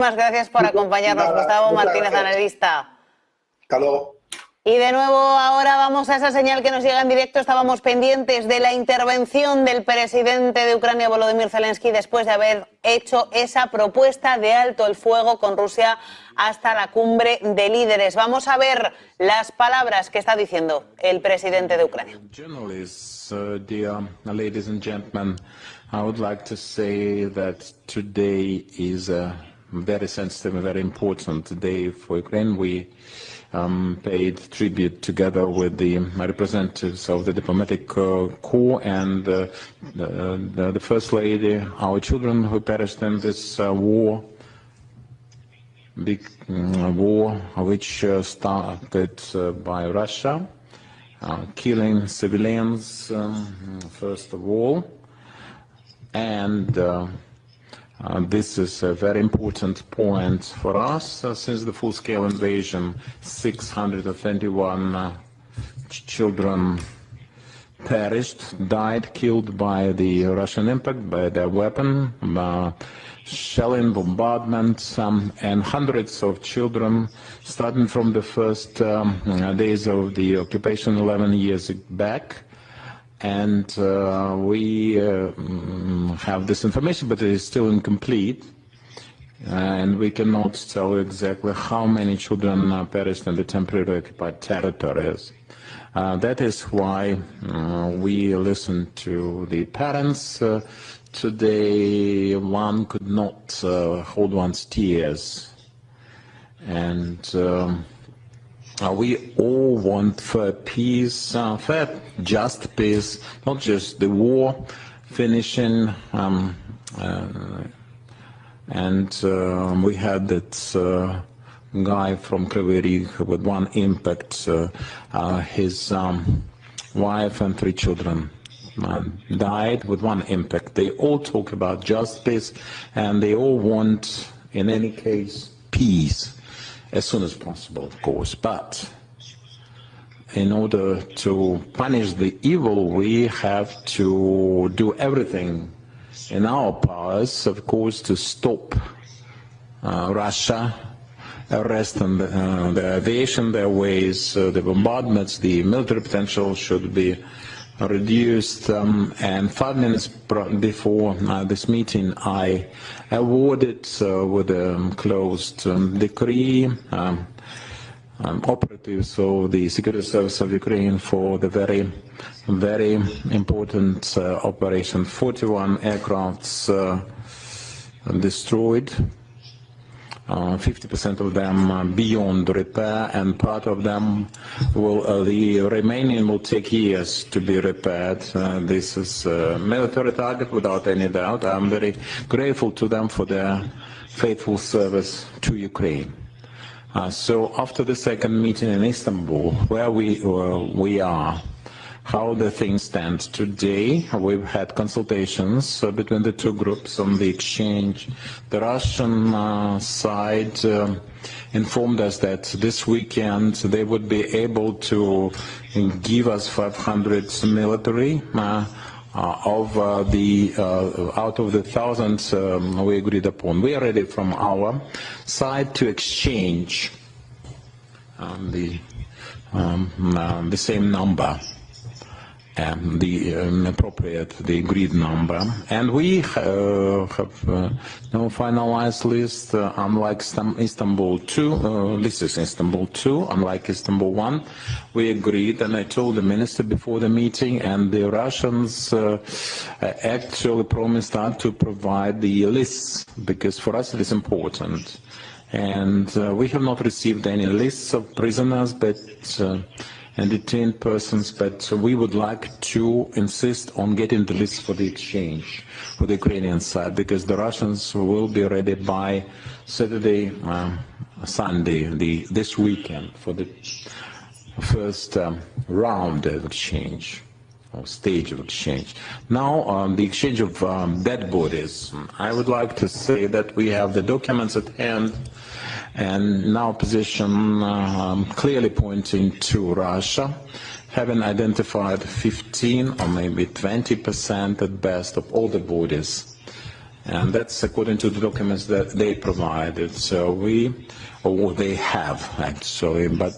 Muchas gracias por acompañarnos, Gustavo Martínez, analista. Hasta luego. Y de nuevo ahora vamos a esa señal que nos llega en directo. Estábamos pendientes de la intervención del presidente de Ucrania, Volodymyr Zelensky, después de haber hecho esa propuesta de alto el fuego con Rusia hasta la cumbre de líderes. Vamos a ver las palabras que está diciendo el presidente de Ucrania. Dear ladies and gentlemen, I would like to say that today is a very sensitive and very important day for Ukraine. We paid tribute together with the representatives of the diplomatic corps and the First Lady, our children who perished in this war, big war which started by Russia, killing civilians first of all, and this is a very important point for us since the full-scale invasion. 621 children perished, died, killed by the Russian impact, by their weapon, shelling, bombardments, and hundreds of children, starting from the first days of the occupation 11 years back. And we have this information, but it is still incomplete, and we cannot tell exactly how many children perished in the temporarily occupied territories. That is why we listen to the parents. Today, one could not hold one's tears, and we all want fair peace, fair, just peace, not just the war finishing. We had that guy from Kryvyi Rih with one impact, his wife and 3 children died with one impact. They all talk about justice, and they all want, in any case, peace. As soon as possible, of course, but in order to punish the evil, we have to do everything in our powers, of course, to stop Russia, arrest the aviation, their ways, the bombardments, the military potential should be reduced, and 5 minutes before this meeting, I awarded with a closed decree operatives of the Security Service of Ukraine for the very, very important operation. 41 aircrafts destroyed. 50% of them beyond repair, and part of them will, the remaining will take years to be repaired. This is a military target without any doubt. I'm very grateful to them for their faithful service to Ukraine. So after the second meeting in Estambul, where we are, how the things stand today, we've had consultations between the two groups on the exchange. The Russian side informed us that this weekend they would be able to give us 500 military out of the 1,000 we agreed upon. We are ready from our side to exchange the same number. The appropriate, the agreed number, and we have no finalized list. Unlike Istanbul 2, this is Istanbul 2. Unlike Istanbul 1, we agreed, and I told the minister before the meeting, and the Russians actually promised not to provide the lists, because for us it is important. And we have not received any lists of prisoners, but and detained persons, but we would like to insist on getting the list for the exchange for the Ukrainian side, because the Russians will be ready by Saturday, Sunday, this weekend, for the first round of exchange, or stage of exchange. Now, the exchange of dead bodies. I would like to say that we have the documents at hand, and now position clearly pointing to Russia, having identified 15 or maybe 20% at best of all the bodies. And that's according to the documents that they provided. So or they have actually, but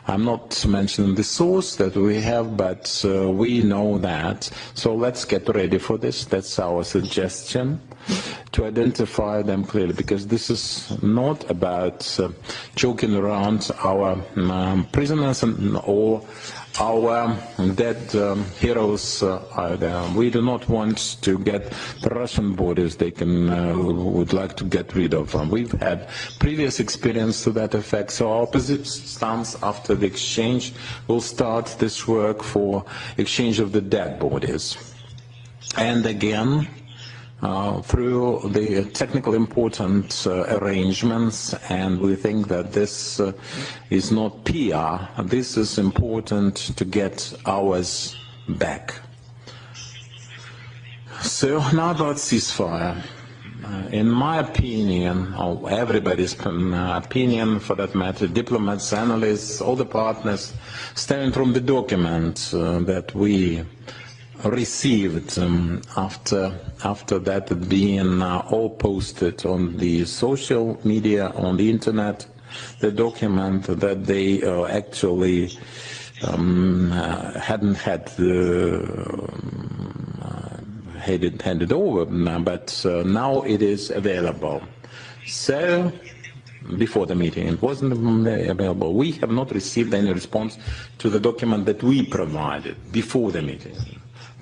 I'm not mentioning the source that we have, but we know that. So let's get ready for this. That's our suggestion, to identify them clearly, because this is not about joking around our prisoners or our dead heroes either. We do not want to get the Russian borders they would like to get rid of. We've had previous experience to that effect, so our position stance after the exchange will start this work for exchange of the dead bodies. And again, through the technical important arrangements, and we think that this is not PR, this is important to get ours back. So now about ceasefire. In my opinion, or everybody's opinion for that matter, diplomats, analysts, all the partners, stemming from the document that we received after that being all posted on the social media, on the internet, the document that they actually hadn't handed over, but now it is available. So before the meeting it wasn't available. We have not received any response to the document that we provided before the meeting,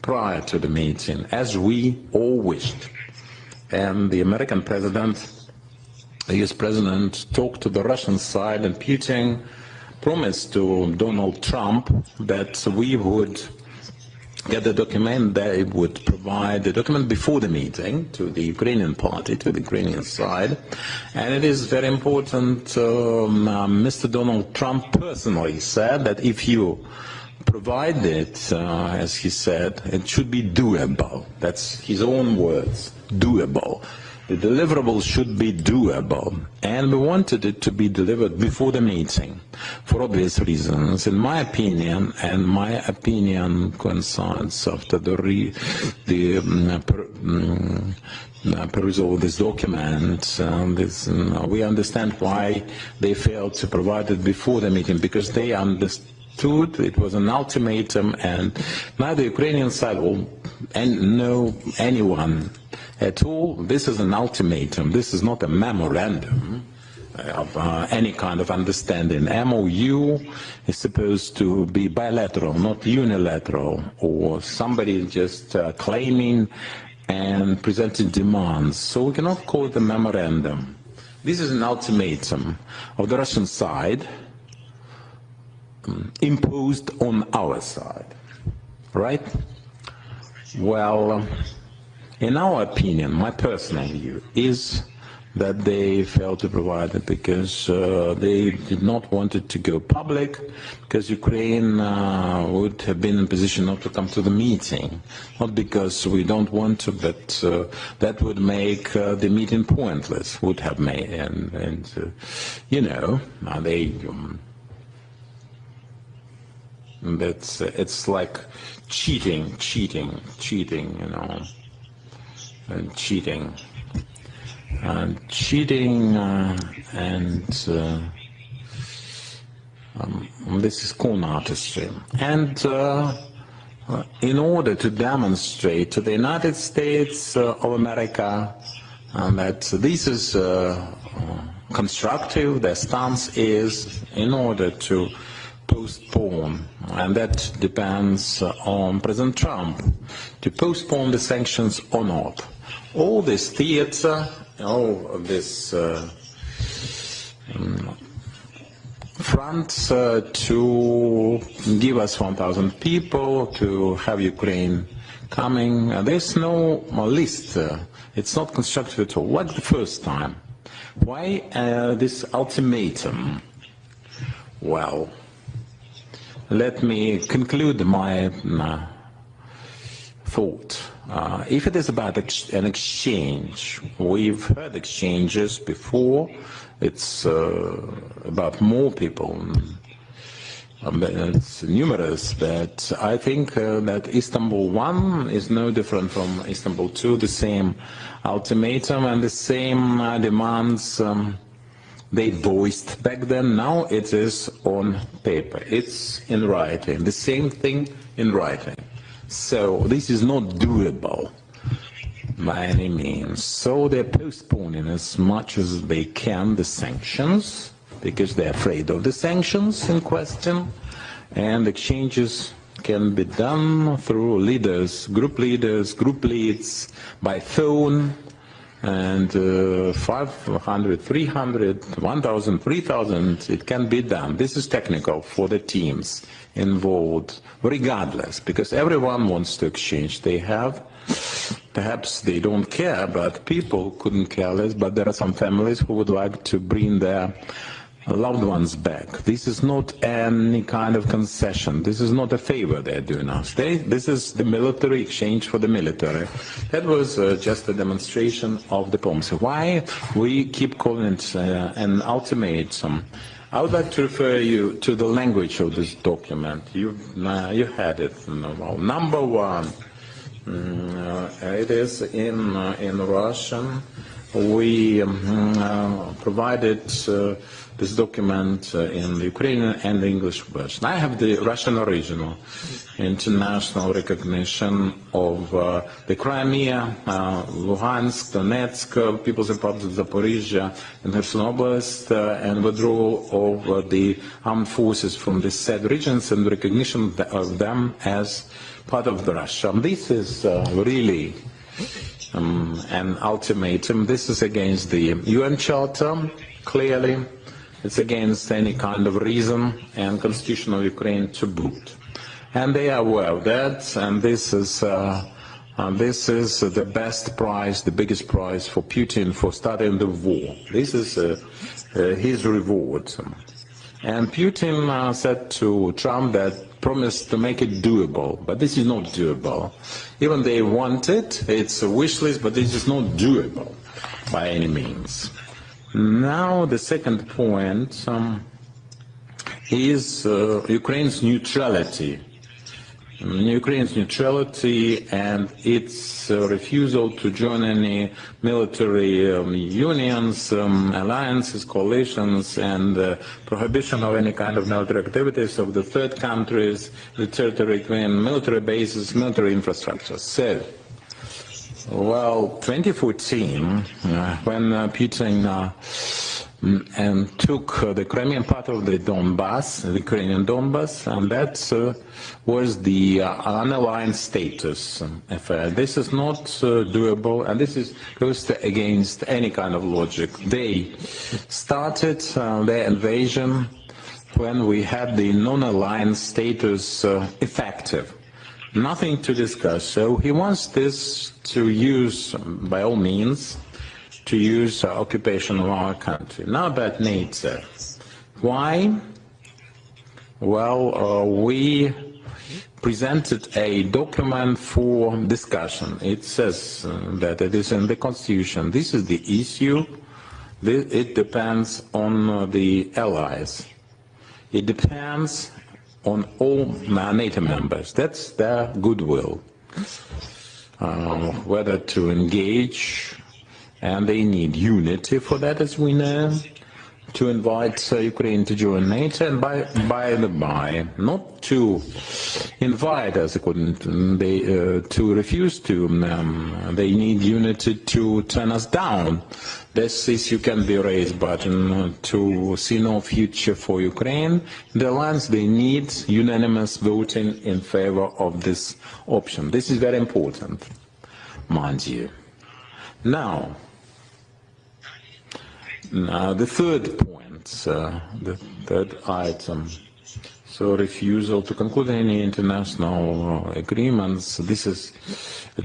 prior to the meeting, as we all wished. And the American president, the US president, talked to the Russian side, and Putin promised to Donald Trump that we would get the document, they would provide the document before the meeting to the Ukrainian party, to the Ukrainian side. And it is very important, Mr. Donald Trump personally said that if you provide it, as he said, it should be doable. That's his own words, doable. The deliverable should be doable, and we wanted it to be delivered before the meeting, for obvious reasons. In my opinion, and my opinion coincides after the perusal of this document, we understand why they failed to provide it before the meeting, because they understood it was an ultimatum, and neither Ukrainian side or anyone at all. This is an ultimatum. This is not a memorandum of any kind of understanding. MOU is supposed to be bilateral, not unilateral, or somebody just claiming and presenting demands. So we cannot call it a memorandum. This is an ultimatum of the Russian side imposed on our side, right? Well, in our opinion, my personal view is that they failed to provide it because they did not want it to go public, because Ukraine would have been in a position not to come to the meeting, not because we don't want to, but that would make the meeting pointless, would have made, and you know, they, it's like cheating, you know. And cheating, this is con artistry. And in order to demonstrate to the United States of America that this is constructive, their stance is in order to postpone, and that depends on President Trump, to postpone the sanctions or not. All this theater, all of this front to give us 1,000 people, to have Ukraine coming, there's no list. It's not constructive at all, like the first time. Why this ultimatum? Well, let me conclude my thought. If it is about an exchange, we've heard exchanges before. It's about more people It's numerous, but I think that Istanbul 1 is no different from Istanbul 2, the same ultimatum and the same demands they voiced back then. Now it is on paper, it's in writing, the same thing in writing. So this is not doable by any means. So they're postponing as much as they can the sanctions, because they're afraid of the sanctions in question, and exchanges can be done through leaders, group leads, by phone, and 500, 300, 1,000, 3,000, it can be done. This is technical for the teams involved, regardless, because everyone wants to exchange. They have, perhaps they don't care, but people couldn't care less, but there are some families who would like to bring their loved ones back. This is not any kind of concession. This is not a favor they're doing us. This is the military exchange for the military. That was just a demonstration of diplomacy. Why we keep calling it an ultimatum? I would like to refer you to the language of this document. You had it. Well, number one, it is in Russian. We provided this document in the Ukrainian and the English version. I have the Russian original, international recognition of the Crimea, Luhansk, Donetsk, People's Republic of Zaporizhia, and Kherson Oblast, and withdrawal of the armed forces from the said regions and recognition of them as part of Russia. This is really an ultimatum. This is against the UN Charter, clearly. It's against any kind of reason and constitution of Ukraine to boot. And they are aware of that, and this is the best prize, the biggest prize for Putin for starting the war. This is his reward. And Putin said to Trump that promised to make it doable, but this is not doable. Even they want it, it's a wish list, but this is not doable by any means. Now the second point is Ukraine's neutrality. Ukraine's neutrality and its refusal to join any military unions, alliances, coalitions, and prohibition of any kind of military activities of the third countries, the territory, military bases, military infrastructure. So, well, 2014, when Putin and took the Crimean part of the Donbass, the Ukrainian Donbass, and that was the unaligned status affair. This is not doable, and this goes against any kind of logic. They started their invasion when we had the non-aligned status effective. Nothing to discuss. So he wants this to use, by all means, to use occupation of our country. Now about NATO. Why? Well, we presented a document for discussion. It says that it is in the Constitution. This is the issue. It depends on the allies. It depends on all NATO members. That's their goodwill. Whether to engage, and they need unity for that, as we know, to invite Ukraine to join NATO, and by the by, not to invite, as they couldn't, to refuse to, they need unity to turn us down. This issue can be raised, but to see no future for Ukraine, the alliance, they need unanimous voting in favor of this option. This is very important, mind you. Now, the third point, the third item, so refusal to conclude any international agreements. This is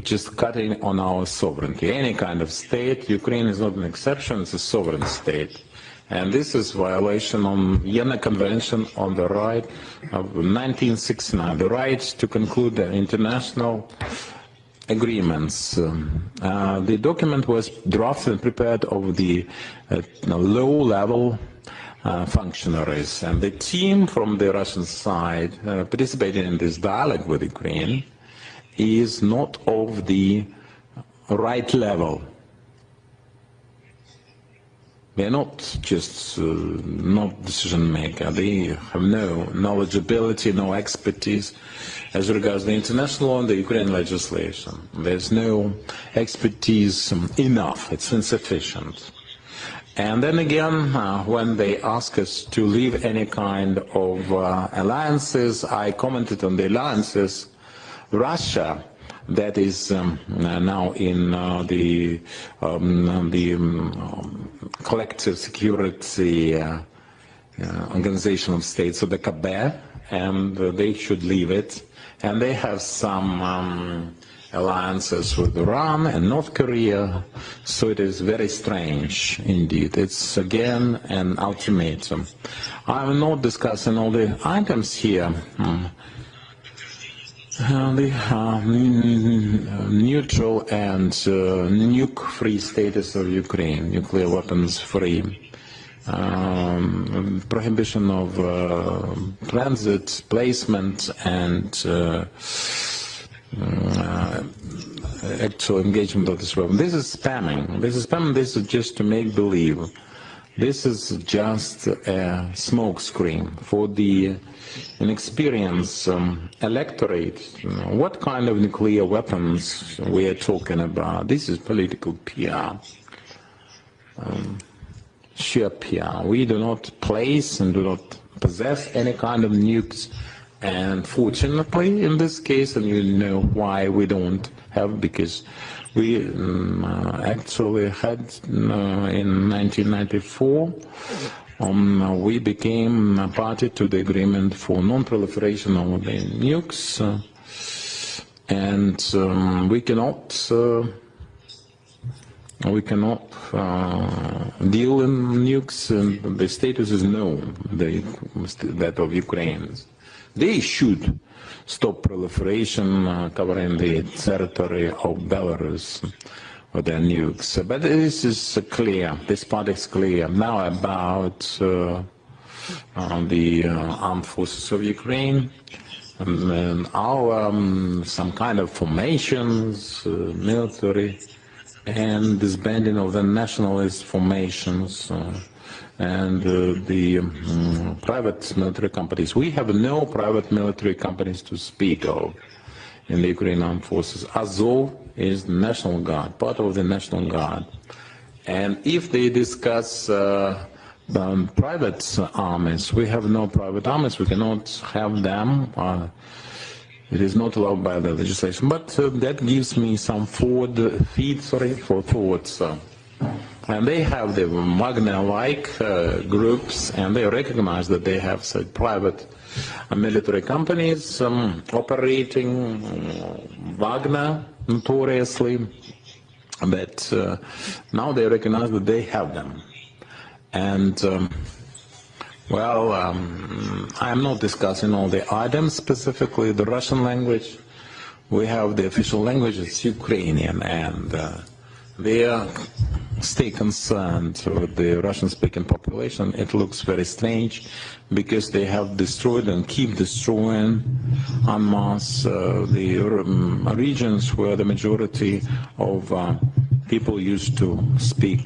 just cutting on our sovereignty. Any kind of state, Ukraine is not an exception, it's a sovereign state. And this is violation on Vienna Convention on the right of 1969, the right to conclude the international agreements. The document was drafted and prepared of the low-level functionaries. And the team from the Russian side participating in this dialogue with Ukraine is not of the right level. They're not just not decision maker. They have no knowledgeability, no expertise as regards the international law and the Ukrainian legislation. There's no expertise enough. It's insufficient. And then again, when they ask us to leave any kind of alliances, I commented on the alliances. Russia, that is now in the collective security organization of states, so the KB, and they should leave it. And they have some alliances with Iran and North Korea, so it is very strange indeed. It's again an ultimatum. I'm not discussing all the items here. The neutral and nuke-free status of Ukraine, nuclear weapons-free, prohibition of transit, placement, and actual engagement of this weapon. This is spamming. This is spamming. This is just to make believe. This is just a smokescreen for the inexperienced electorate. What kind of nuclear weapons we are talking about? This is political PR. Sheer PR. We do not place and do not possess any kind of nukes. And fortunately, in this case, and you know why we don't have, because we actually had in 1994, we became a party to the agreement for non-proliferation of the nukes, and we cannot deal in nukes, and the status is known, that of Ukrainians. They should stop proliferation covering the territory of Belarus with their nukes. But this is clear, this part is clear. Now about the armed forces of Ukraine, and our some kind of formations, military, and disbanding of the nationalist formations, and the private military companies. We have no private military companies to speak of in the Ukrainian armed forces. Azov is the National Guard, part of the National Guard. And if they discuss private armies, we have no private armies, we cannot have them. It is not allowed by the legislation, but that gives me some feed for thoughts. And they have the Wagner-like groups, and they recognize that they have such private military companies operating Wagner notoriously, but now they recognize that they have them. And well, I'm not discussing all the items, specifically the Russian language. We have the official language, it's Ukrainian, and they stay concerned with the Russian-speaking population. It looks very strange because they have destroyed and keep destroying en masse the regions where the majority of people used to speak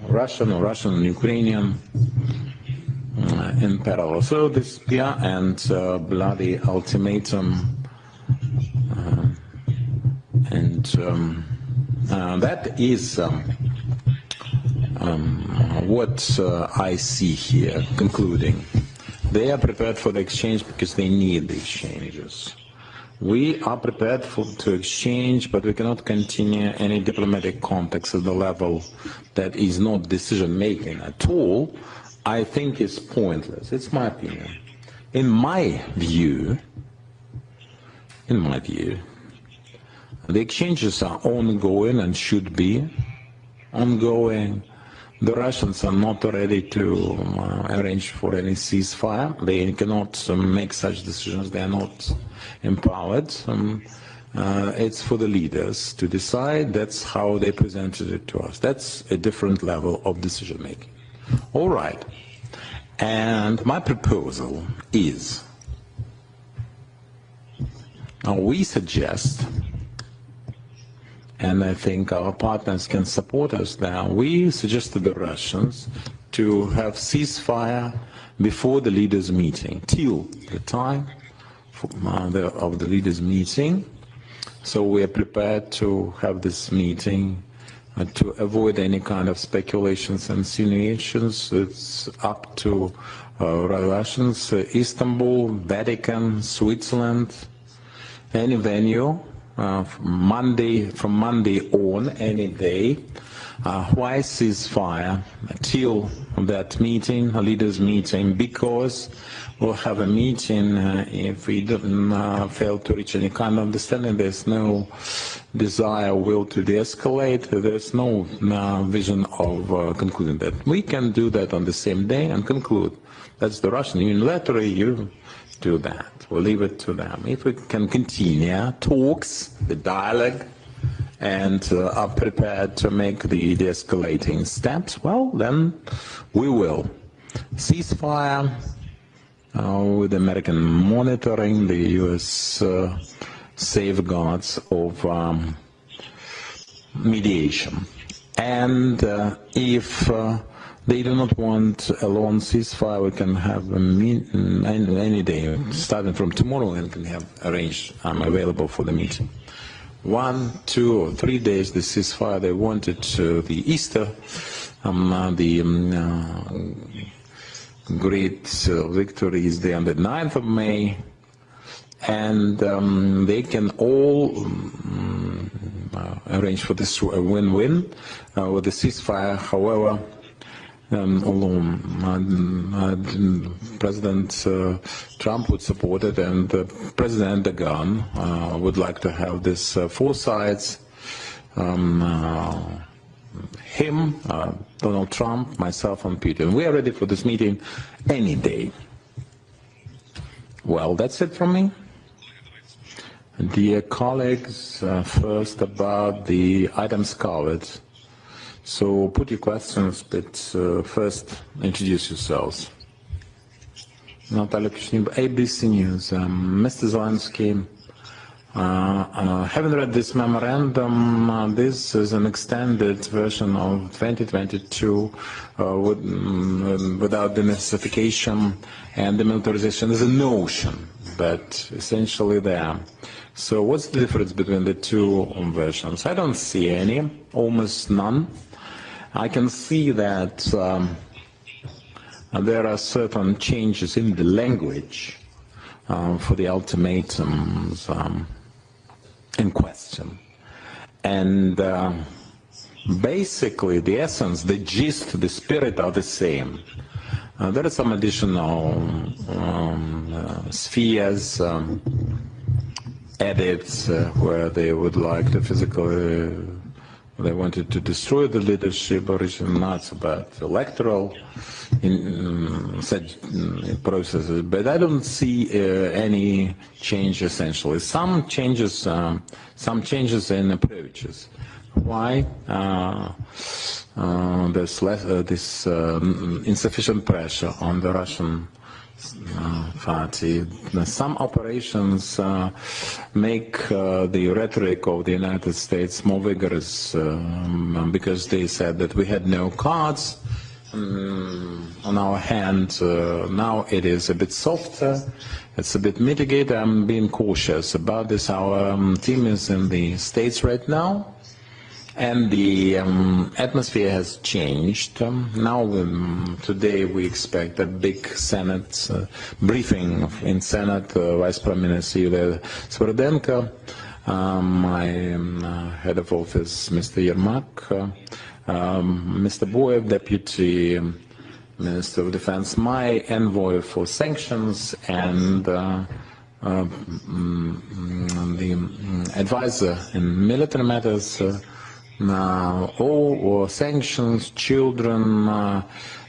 Russian or Russian and Ukrainian in parallel. So this PR and bloody ultimatum, and that is what I see here, concluding. They are prepared for the exchange because they need the exchanges. We are prepared to exchange, but we cannot continue any diplomatic contacts at the level that is not decision-making at all. I think is pointless. It's my opinion. In my view, the exchanges are ongoing and should be ongoing. The Russians are not ready to arrange for any ceasefire. They cannot make such decisions. They are not empowered. It's for the leaders to decide. That's how they presented it to us. That's a different level of decision making. All right. And my proposal is, we suggest, and I think our partners can support us now, we suggest to the Russians to have ceasefire before the leaders' meeting, till the time of the leaders' meeting. So we are prepared to have this meeting to avoid any kind of speculations and insinuations. It's up to Russians, Istanbul, Vatican, Switzerland, any venue, from Monday on, any day. Why ceasefire till that meeting, a leaders' meeting? Because we'll have a meeting if we don't fail to reach any kind of understanding. There's no desire, will to de-escalate. There's no vision of concluding that. We can do that on the same day and conclude. That's the Russian unilaterally. You do that. We'll leave it to them. If we can continue talks, the dialogue, and are prepared to make the de-escalating steps, well, then we will. Ceasefire with American monitoring, the U.S. safeguards of mediation. And if they do not want a long ceasefire, we can have a meeting any day, starting from tomorrow, and can have arranged. I'm available for the meeting. 1, 2, or 3 days, the ceasefire they wanted to the Easter, great victory is on the 9th of May, and they can all arrange for this win-win with the ceasefire. However, President Trump would support it, and President Erdogan would like to have this four sides, him, Donald Trump, myself, and Putin. We are ready for this meeting any day. Well, that's it from me. Dear colleagues, first about the items covered. So put your questions, but first introduce yourselves. Natalia Kushniba, ABC News. Mr. Zelensky, having read this memorandum, this is an extended version of 2022 without the denazification and demilitarization. There's a notion, but essentially there. So what's the difference between the two versions? I don't see any, almost none. I can see that there are certain changes in the language for the ultimatums in question. And basically the essence, the gist, the spirit are the same. There are some additional spheres, edits where they would like to physically, they wanted to destroy the leadership originally, not it's about electoral processes, but I don't see any change essentially. Some changes in approaches. Why? There's less, insufficient pressure on the Russian party. Some operations make the rhetoric of the United States more vigorous because they said that we had no cards on our hand. Now it is a bit softer, it's a bit mitigated. I'm being cautious about this. Our team is in the States right now, and the atmosphere has changed. Now, today we expect a big Senate briefing in Senate. Vice Prime Minister Yulia Sviridenko, my head of office, Mr. Yermak, Mr. Boyev, Deputy Minister of Defense, my envoy for sanctions, and the advisor in military matters. All sanctions, children,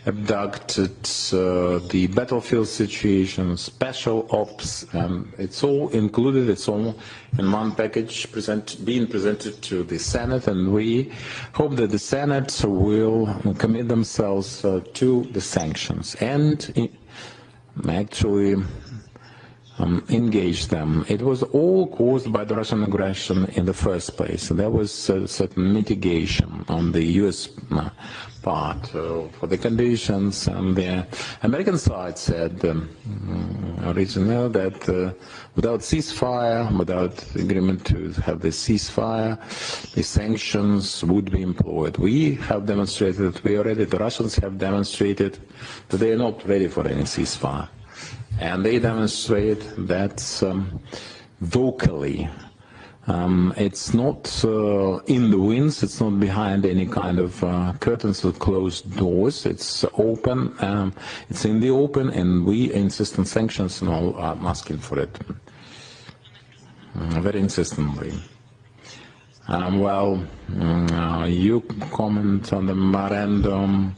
abducted, the battlefield situation, special ops, it's all included, it's all in one package being presented to the Senate, and we hope that the Senate will commit themselves to the sanctions and actually engage them. It was all caused by the Russian aggression in the first place. There was certain mitigation on the U.S. part for the conditions, and the American side said originally that without ceasefire, without agreement to have the ceasefire, the sanctions would be employed. We have demonstrated that we are ready. The Russians have demonstrated that they are not ready for any ceasefire. And they demonstrate that vocally. It's not in the winds, it's not behind any kind of curtains or closed doors. It's open, it's in the open, and we insist on sanctions and all are asking for it very insistently. You comment on the memorandum.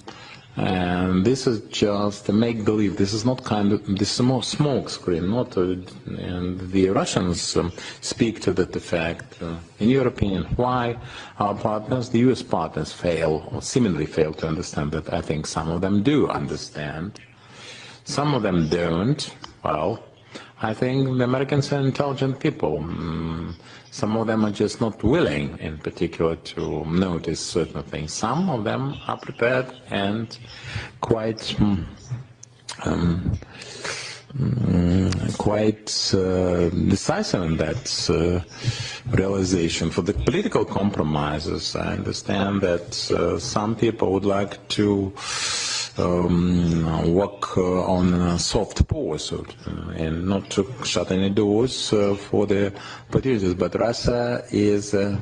And this is just a make-believe. This is not this is more smoke screen, not. And the Russians speak to that effect. In your opinion, why our partners, the U.S. partners, fail or seemingly fail to understand that? I think some of them do understand. Some of them don't. Well, I think the Americans are intelligent people. Some of them are just not willing, in particular, to notice certain things. Some of them are prepared and quite decisive in that realization. For the political compromises, I understand that some people would like to work on a soft pause and not to shut any doors for the producers. But Russia is a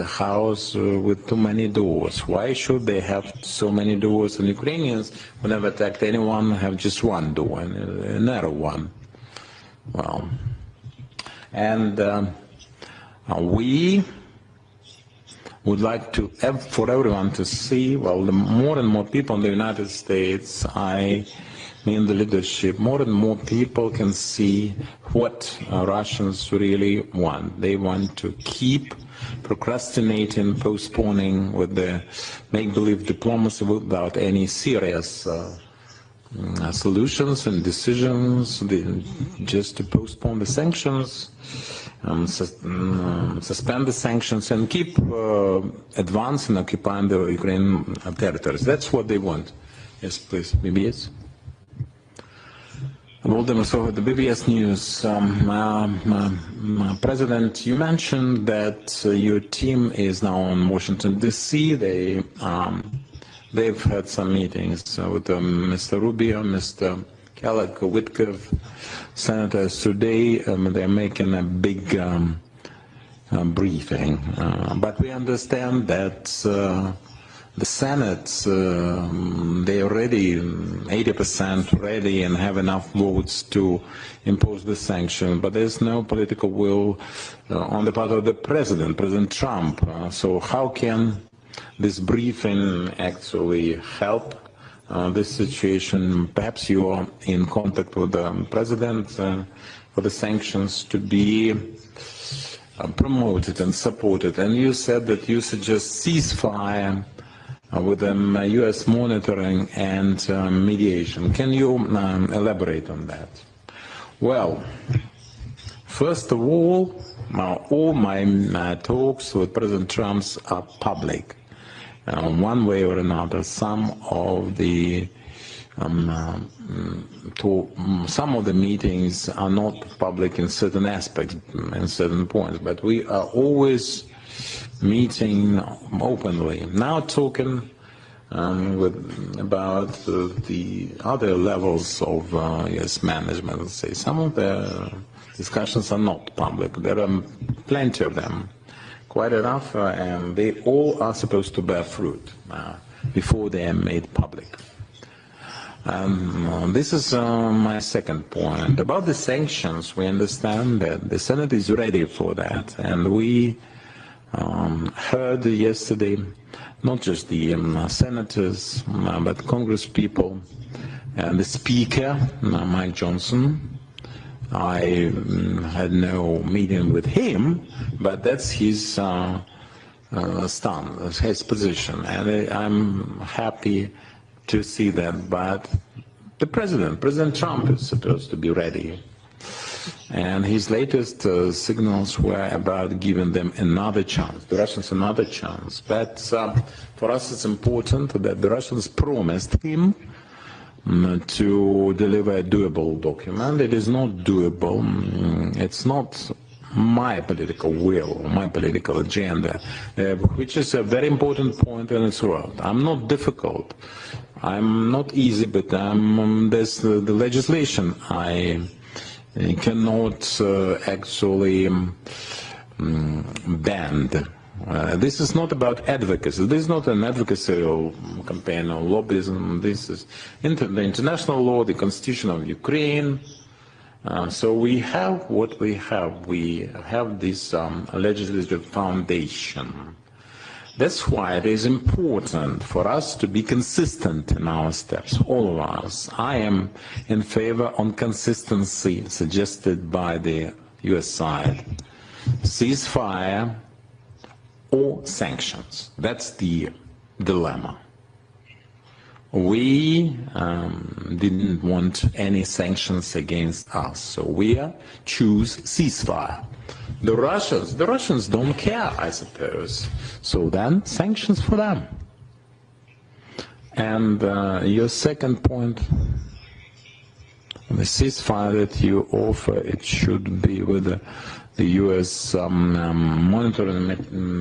house with too many doors. Why should they have so many doors? And Ukrainians, who never attacked anyone, have just one door, and a narrow one. Well, and we would like to for everyone to see, well, the more and more people in the United States, I mean the leadership, more and more people can see what Russians really want. They want to keep procrastinating, postponing with the make-believe diplomacy without any serious solutions and decisions, just to postpone the sanctions, suspend the sanctions, and keep advancing, occupying the Ukrainian territories. That's what they want. Yes, please, BBS. Volodymyr, so the BBS News. President, you mentioned that your team is now in Washington, D.C. They've had some meetings with Mr. Rubio, Mr. Kellogg, Whitcomb, senators today. They're making a big briefing. But we understand that the Senate, they're already 80% ready and have enough votes to impose the sanction. But there's no political will on the part of the President Trump. So how can this briefing actually help this situation? Perhaps you are in contact with the President for the sanctions to be promoted and supported. And you said that you suggest ceasefire with U.S. monitoring and mediation. Can you elaborate on that? Well, first of all my talks with President Trump are public. One way or another, some of the meetings are not public in certain aspects and certain points, but we are always meeting openly. Now talking about the other levels of U.S. management, let's say some of the discussions are not public. There are plenty of them. Quite enough, and they all are supposed to bear fruit before they are made public. This is my second point. About the sanctions, we understand that the Senate is ready for that, and we heard yesterday not just the senators, but Congress people, and the Speaker, Mike Johnson. I had no meeting with him, but that's his stance, his position, and I'm happy to see that. But the President Trump is supposed to be ready, and his latest signals were about giving them another chance, the Russians another chance. But for us it's important that the Russians promised him to deliver a doable document. It is not doable. It's not my political will, my political agenda, which is a very important point in its world. I'm not difficult. I'm not easy, but there's the legislation I cannot actually bend. This is not about advocacy. This is not an advocacy campaign or lobbyism. This is the international law, the constitution of Ukraine. So we have what we have. We have this legislative foundation. That's why it is important for us to be consistent in our steps, all of us. I am in favor on consistency suggested by the US side. Ceasefire or sanctions. That's the dilemma. We didn't want any sanctions against us, so we choose ceasefire. The Russians don't care, I suppose. So then sanctions for them. And your second point, the ceasefire that you offer, it should be with the U.S. monitoring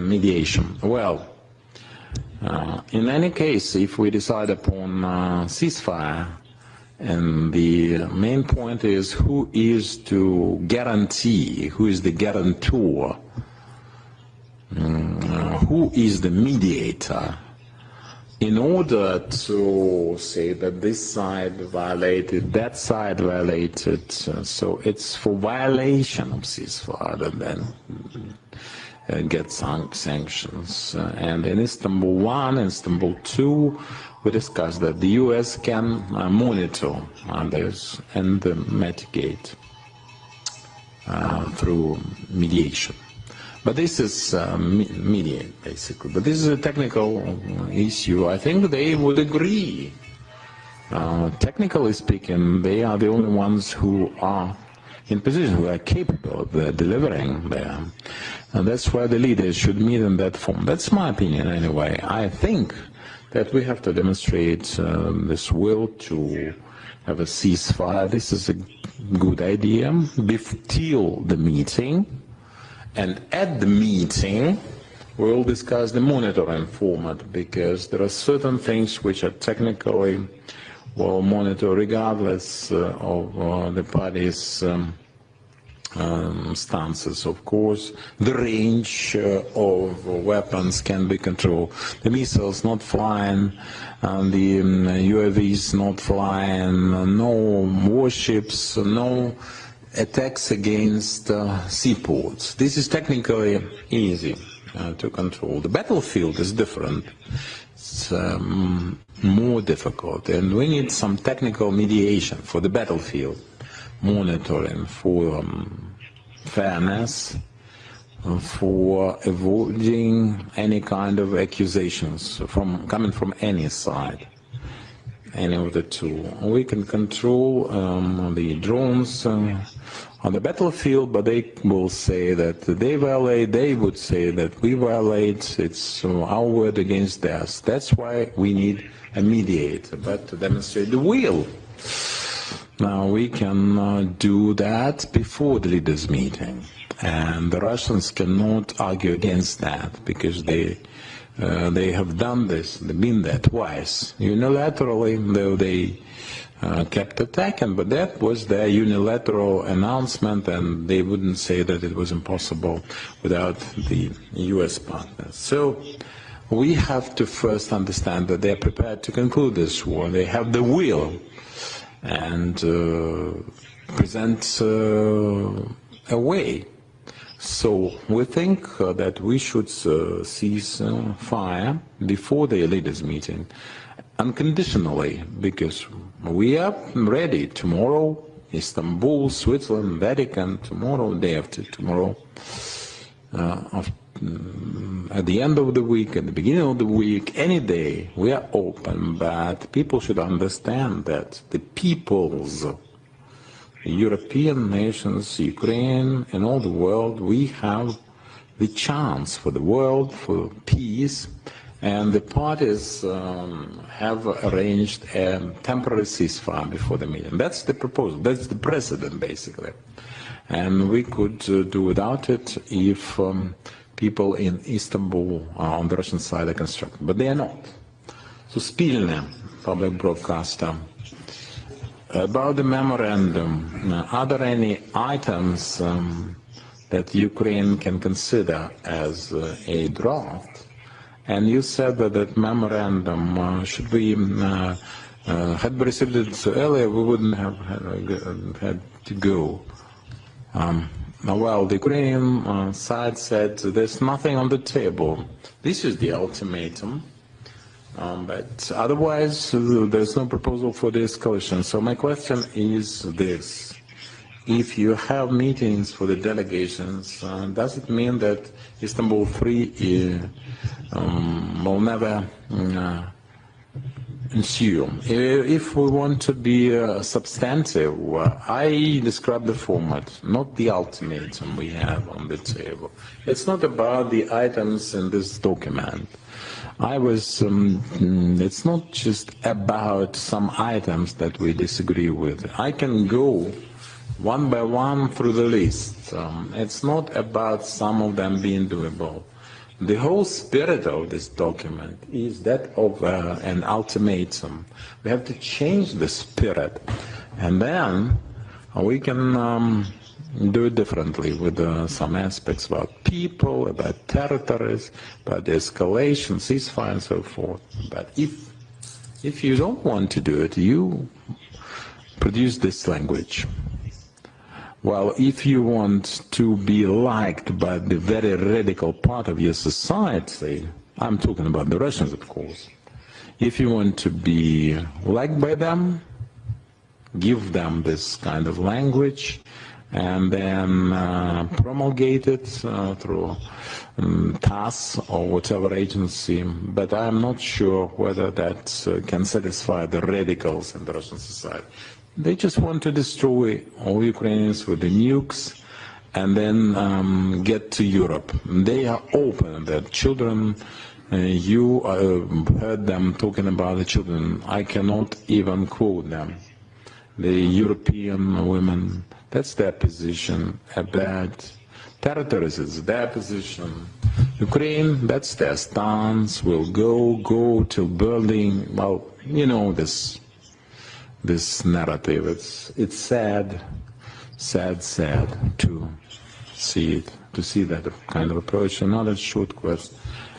mediation. Well, in any case, if we decide upon ceasefire, and the main point is who is to guarantee, who is the guarantor, who is the mediator, in order to say that this side violated, that side violated, so it's for violation of ceasefire that then get sanctions. And in Istanbul 1, Istanbul 2, we discussed that the US can monitor this and mitigate through mediation. But this is mediate, basically. But this is a technical issue. I think they would agree. Technically speaking, they are the only ones who are in position, who are capable of delivering there. And that's why the leaders should meet in that form. That's my opinion, anyway. I think that we have to demonstrate this will to have a ceasefire. This is a good idea. Till the meeting. And at the meeting, we'll discuss the monitoring format, because there are certain things which are technically well monitored regardless of the parties' stances. Of course, the range of weapons can be controlled. The missiles not flying, the UAVs not flying, no warships, no attacks against seaports. This is technically easy to control. The battlefield is different. It's more difficult, and we need some technical mediation for the battlefield, monitoring for fairness, for avoiding any kind of accusations coming from any side. Any of the two. We can control the drones on the battlefield, but they will say that they violate, they would say that we violate, it's our word against theirs. That's why we need a mediator, but to demonstrate the will. Now we can do that before the leaders' meeting, and the Russians cannot argue against that, because they have done this, they've been there twice, unilaterally, though they kept attacking, but that was their unilateral announcement, and they wouldn't say that it was impossible without the US partners. So we have to first understand that they're prepared to conclude this war, they have the will, and present a way. So we think that we should cease fire before the leaders' meeting, unconditionally, because we are ready tomorrow, Estambul, Switzerland, Vatican, tomorrow, day after tomorrow, at the end of the week, at the beginning of the week, any day, we are open, but people should understand that the peoples, European nations, Ukraine, and all the world, we have the chance for the world, for peace, and the parties have arranged a temporary ceasefire before the meeting. That's the proposal, that's the precedent, basically. And we could do without it if people in Istanbul on the Russian side are constructed, but they are not. Suspilne, public broadcaster. About the memorandum, are there any items that Ukraine can consider as a draft? And you said that that memorandum, should we had we received it earlier, we wouldn't have had to go. Well, the Ukrainian side said there's nothing on the table. This is the ultimatum. But otherwise, there's no proposal for the escalation. So my question is this. If you have meetings for the delegations, does it mean that Istanbul 3 will never ensue? If we want to be substantive, I describe the format, not the ultimatum we have on the table. It's not about the items in this document. It's not just about some items that we disagree with. I can go one by one through the list. It's not about some of them being doable. The whole spirit of this document is that of an ultimatum. We have to change the spirit, and then we can do it differently with some aspects about people, about territories, about the escalation, ceasefire, and so forth. But if you don't want to do it, you produce this language. Well, if you want to be liked by the very radical part of your society, I'm talking about the Russians, of course. If you want to be liked by them, give them this kind of language, and then promulgate it through TASS or whatever agency. But I'm not sure whether that can satisfy the radicals in the Russian society. They just want to destroy all Ukrainians with the nukes and then get to Europe. They are open, their children, you heard them talking about the children. I cannot even quote them. The European women, that's their position about territories, is their position. Ukraine, that's their stance, will go till Berlin. Well, you know this narrative. It's sad to see it, to see that kind of approach. Another short question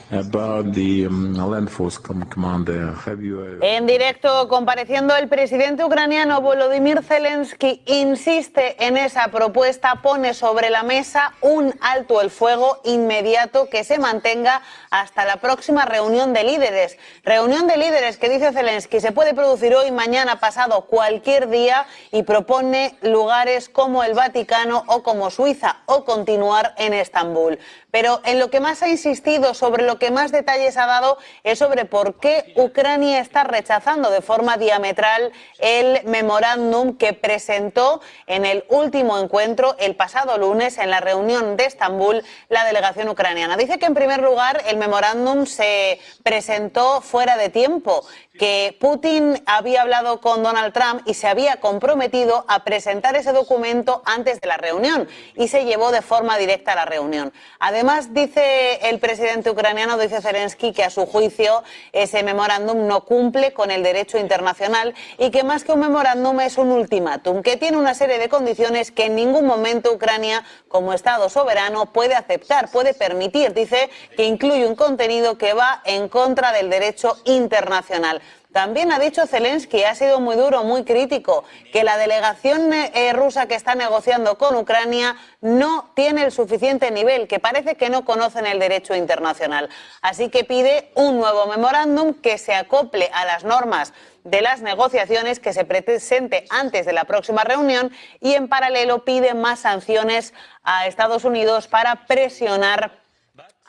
about the land force commander. Have you? En directo, compareciendo el presidente ucraniano Volodymyr Zelensky insiste en esa propuesta, pone sobre la mesa un alto el fuego inmediato que se mantenga hasta la próxima reunión de líderes. Reunión de líderes que, dice Zelensky, se puede producir hoy, mañana, pasado, cualquier día, y propone lugares como el Vaticano o como Suiza, o continuar en Estambul. Pero en lo que más ha insistido, sobre lo que más detalles ha dado, es sobre por qué Ucrania está rechazando de forma diametral el memorándum que presentó en el último encuentro el pasado lunes en la reunión de Estambul la delegación ucraniana. Dice que, en primer lugar, el memorándum se presentó fuera de tiempo, que Putin había hablado con Donald Trump y se había comprometido a presentar ese documento antes de la reunión, y se llevó de forma directa a la reunión. Además, dice el presidente ucraniano, dice Zelensky, que a su juicio ese memorándum no cumple con el derecho internacional y que, más que un memorándum, es un ultimátum, que tiene una serie de condiciones que en ningún momento Ucrania, como Estado soberano, puede aceptar, puede permitir. Dice que incluye un contenido que va en contra del derecho internacional. También ha dicho Zelensky, ha sido muy duro, muy crítico, que la delegación rusa que está negociando con Ucrania no tiene el suficiente nivel, que parece que no conocen el derecho internacional. Así que pide un nuevo memorándum que se acople a las normas de las negociaciones, que se presente antes de la próxima reunión, y en paralelo pide más sanciones a Estados Unidos para presionar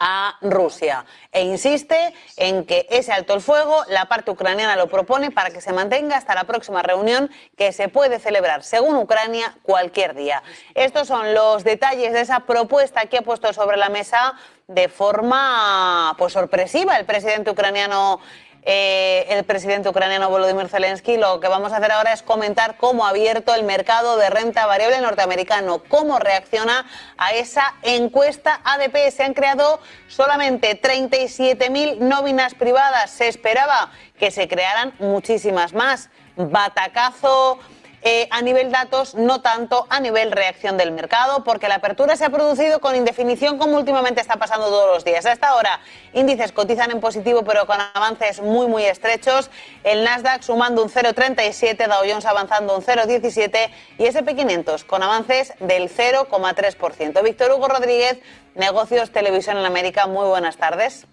a Rusia, e insiste en que ese alto el fuego, la parte ucraniana lo propone para que se mantenga hasta la próxima reunión, que se puede celebrar, según Ucrania, cualquier día. Estos son los detalles de esa propuesta que ha puesto sobre la mesa de forma sorpresiva el presidente ucraniano Volodymyr Zelensky. Lo que vamos a hacer ahora es comentar cómo ha abierto el mercado de renta variable norteamericano, cómo reacciona a esa encuesta ADP. Se han creado solamente 37.000 nóminas privadas. Se esperaba que se crearan muchísimas más. Batacazo a nivel datos, no tanto a nivel reacción del mercado, porque la apertura se ha producido con indefinición, como últimamente está pasando todos los días. Hasta ahora, índices cotizan en positivo, pero con avances muy estrechos. El Nasdaq sumando un 0,37, Dow Jones avanzando un 0,17 y S&P 500 con avances del 0,3%. Víctor Hugo Rodríguez, Negocios Televisión en América, muy buenas tardes.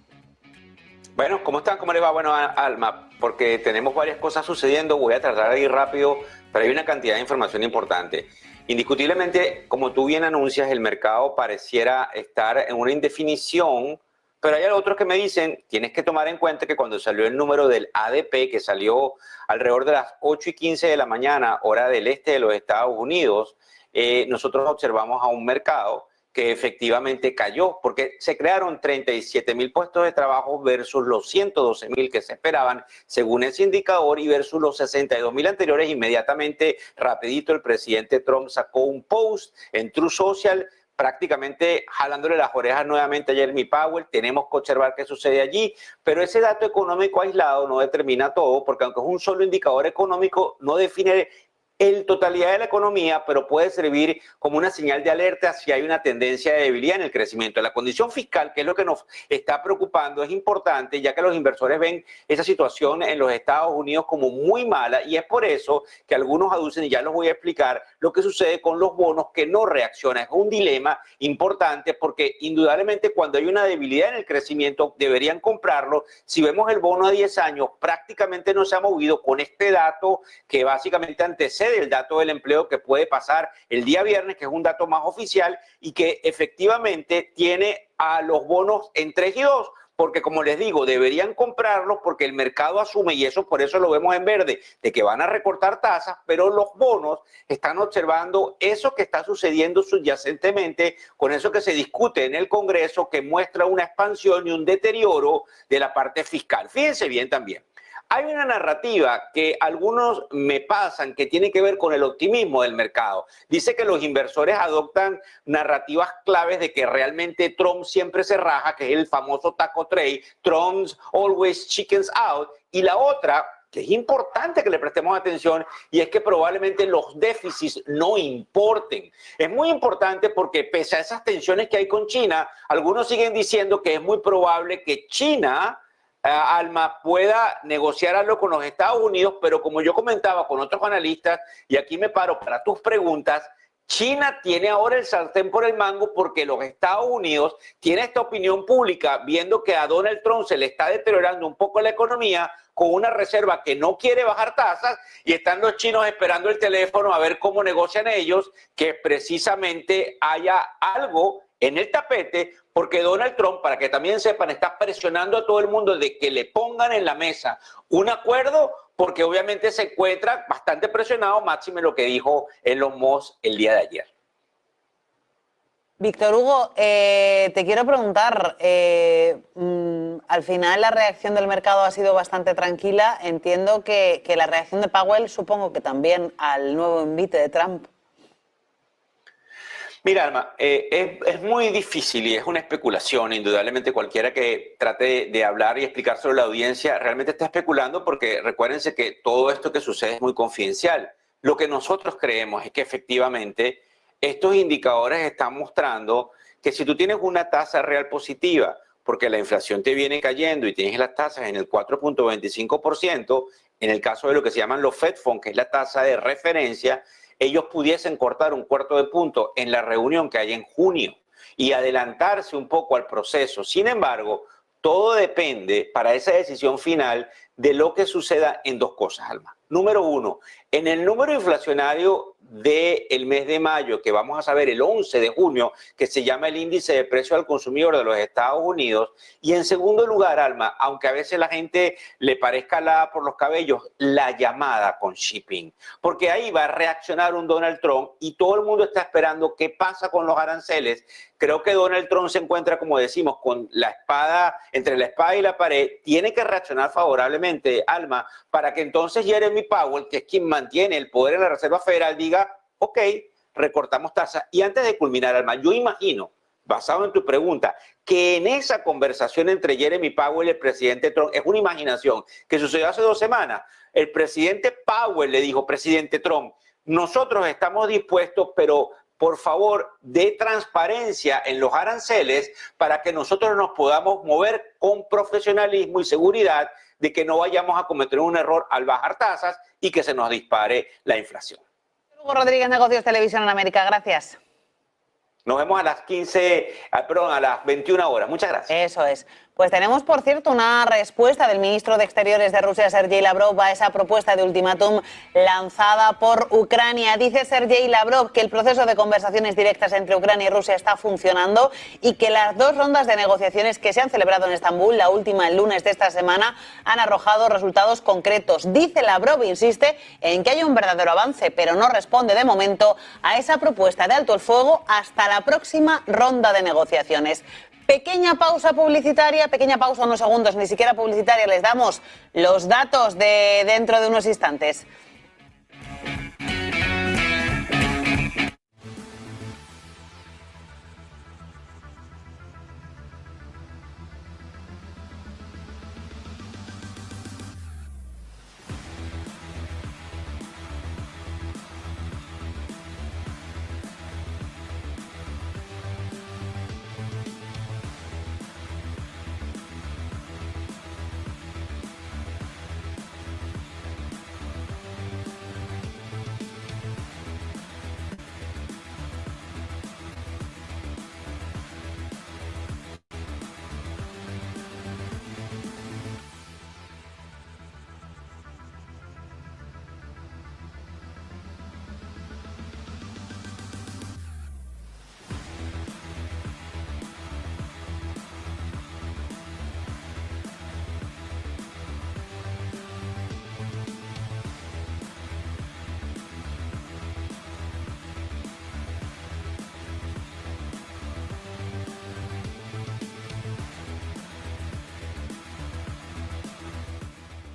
Bueno, ¿cómo están? ¿Cómo les va? Bueno, Alma, porque tenemos varias cosas sucediendo, voy a tratar de ir rápido, pero hay una cantidad de información importante. Indiscutiblemente, como tú bien anuncias, el mercado pareciera estar en una indefinición, pero hay otros que me dicen, tienes que tomar en cuenta que cuando salió el número del ADP, que salió alrededor de las 8:15 de la mañana, hora del este de los Estados Unidos, nosotros observamos a un mercado que efectivamente cayó, porque se crearon 37.000 puestos de trabajo versus los 112.000 que se esperaban, según ese indicador, y versus los 62.000 anteriores. Inmediatamente, rapidito, el presidente Trump sacó un post en Truth Social, prácticamente jalándole las orejas nuevamente a Jeremy Powell. Tenemos que observar qué sucede allí, pero ese dato económico aislado no determina todo, porque aunque es un solo indicador económico, no define en totalidad de la economía, pero puede servir como una señal de alerta si hay una tendencia de debilidad en el crecimiento. La condición fiscal, que es lo que nos está preocupando, es importante, ya que los inversores ven esa situación en los Estados Unidos como muy mala, y es por eso que algunos aducen, y ya los voy a explicar, lo que sucede con los bonos que no reaccionan. Es un dilema importante, porque indudablemente cuando hay una debilidad en el crecimiento deberían comprarlo. Si vemos el bono a 10 años, prácticamente no se ha movido con este dato que básicamente antecede del dato del empleo, que puede pasar el día viernes, que es un dato más oficial y que efectivamente tiene a los bonos en 3 y 2, porque como les digo, deberían comprarlos porque el mercado asume, y eso por eso lo vemos en verde, de que van a recortar tasas, pero los bonos están observando eso que está sucediendo subyacentemente con eso que se discute en el Congreso, que muestra una expansión y un deterioro de la parte fiscal. Fíjense bien también. Hay una narrativa que algunos me pasan que tiene que ver con el optimismo del mercado. Dice que los inversores adoptan narrativas claves de que realmente Trump siempre se raja, que es el famoso taco trade, Trump's always chickens out. Y la otra, que es importante que le prestemos atención, y es que probablemente los déficits no importen. Es muy importante porque pese a esas tensiones que hay con China, algunos siguen diciendo que es muy probable que China, Alma, pueda negociar algo con los Estados Unidos, pero como yo comentaba con otros analistas, y aquí me paro para tus preguntas, China tiene ahora el sartén por el mango porque los Estados Unidos tiene esta opinión pública viendo que a Donald Trump se le está deteriorando un poco la economía con una reserva que no quiere bajar tasas, y están los chinos esperando el teléfono a ver cómo negocian ellos, que precisamente haya algo en el tapete, porque Donald Trump, para que también sepan, está presionando a todo el mundo de que le pongan en la mesa un acuerdo, porque obviamente se encuentra bastante presionado, máxime lo que dijo Elon Musk el día de ayer. Víctor Hugo, te quiero preguntar, al final la reacción del mercado ha sido bastante tranquila. Entiendo que la reacción de Powell, supongo que también al nuevo envite de Trump. Mira, Alma, es muy difícil y es una especulación. Indudablemente cualquiera que trate de hablar y explicárselo a la audiencia realmente está especulando, porque recuérdense que todo esto que sucede es muy confidencial. Lo que nosotros creemos es que efectivamente estos indicadores están mostrando que si tú tienes una tasa real positiva, porque la inflación te viene cayendo y tienes las tasas en el 4.25%, en el caso de lo que se llaman los Fed Funds, que es la tasa de referencia, ellos pudiesen cortar un cuarto de punto en la reunión que hay en junio y adelantarse un poco al proceso. Sin embargo, todo depende para esa decisión final de lo que suceda en dos cosas, Alma. Número uno, en el número inflacionario del mes de mayo, que vamos a saber el 11 de junio, que se llama el índice de precio al consumidor de los Estados Unidos. Y en segundo lugar, Alma, aunque a veces la gente le parezca alada por los cabellos, la llamada con shipping. Porque ahí va a reaccionar un Donald Trump y todo el mundo está esperando qué pasa con los aranceles. Creo que Donald Trump se encuentra, como decimos, con la espada, entre la espada y la pared. Tiene que reaccionar favorablemente, Alma, para que entonces Jeremy Powell, que es quien mantiene el poder en la Reserva Federal, diga, ok, recortamos tasas. Y antes de culminar, Alma, yo imagino, basado en tu pregunta, que en esa conversación entre Jeremy Powell y el presidente Trump, es una imaginación que sucedió hace 2 semanas. El presidente Powell le dijo, presidente Trump, nosotros estamos dispuestos, pero por favor, dé transparencia en los aranceles para que nosotros nos podamos mover con profesionalismo y seguridad de que no vayamos a cometer un error al bajar tasas y que se nos dispare la inflación. Hugo Rodríguez, Negocios Televisión en América. Gracias. Nos vemos a las 21 horas. Muchas gracias. Eso es. Pues tenemos, por cierto, una respuesta del ministro de Exteriores de Rusia, Sergei Lavrov, a esa propuesta de ultimátum lanzada por Ucrania. Dice Sergei Lavrov que el proceso de conversaciones directas entre Ucrania y Rusia está funcionando y que las 2 rondas de negociaciones que se han celebrado en Estambul, la última el lunes de esta semana, han arrojado resultados concretos. Dice Lavrov, insiste en que hay un verdadero avance, pero no responde de momento a esa propuesta de alto el fuego hasta la próxima ronda de negociaciones. Pequeña pausa publicitaria, pequeña pausa, unos segundos, ni siquiera publicitaria, les damos los datos de dentro de unos instantes.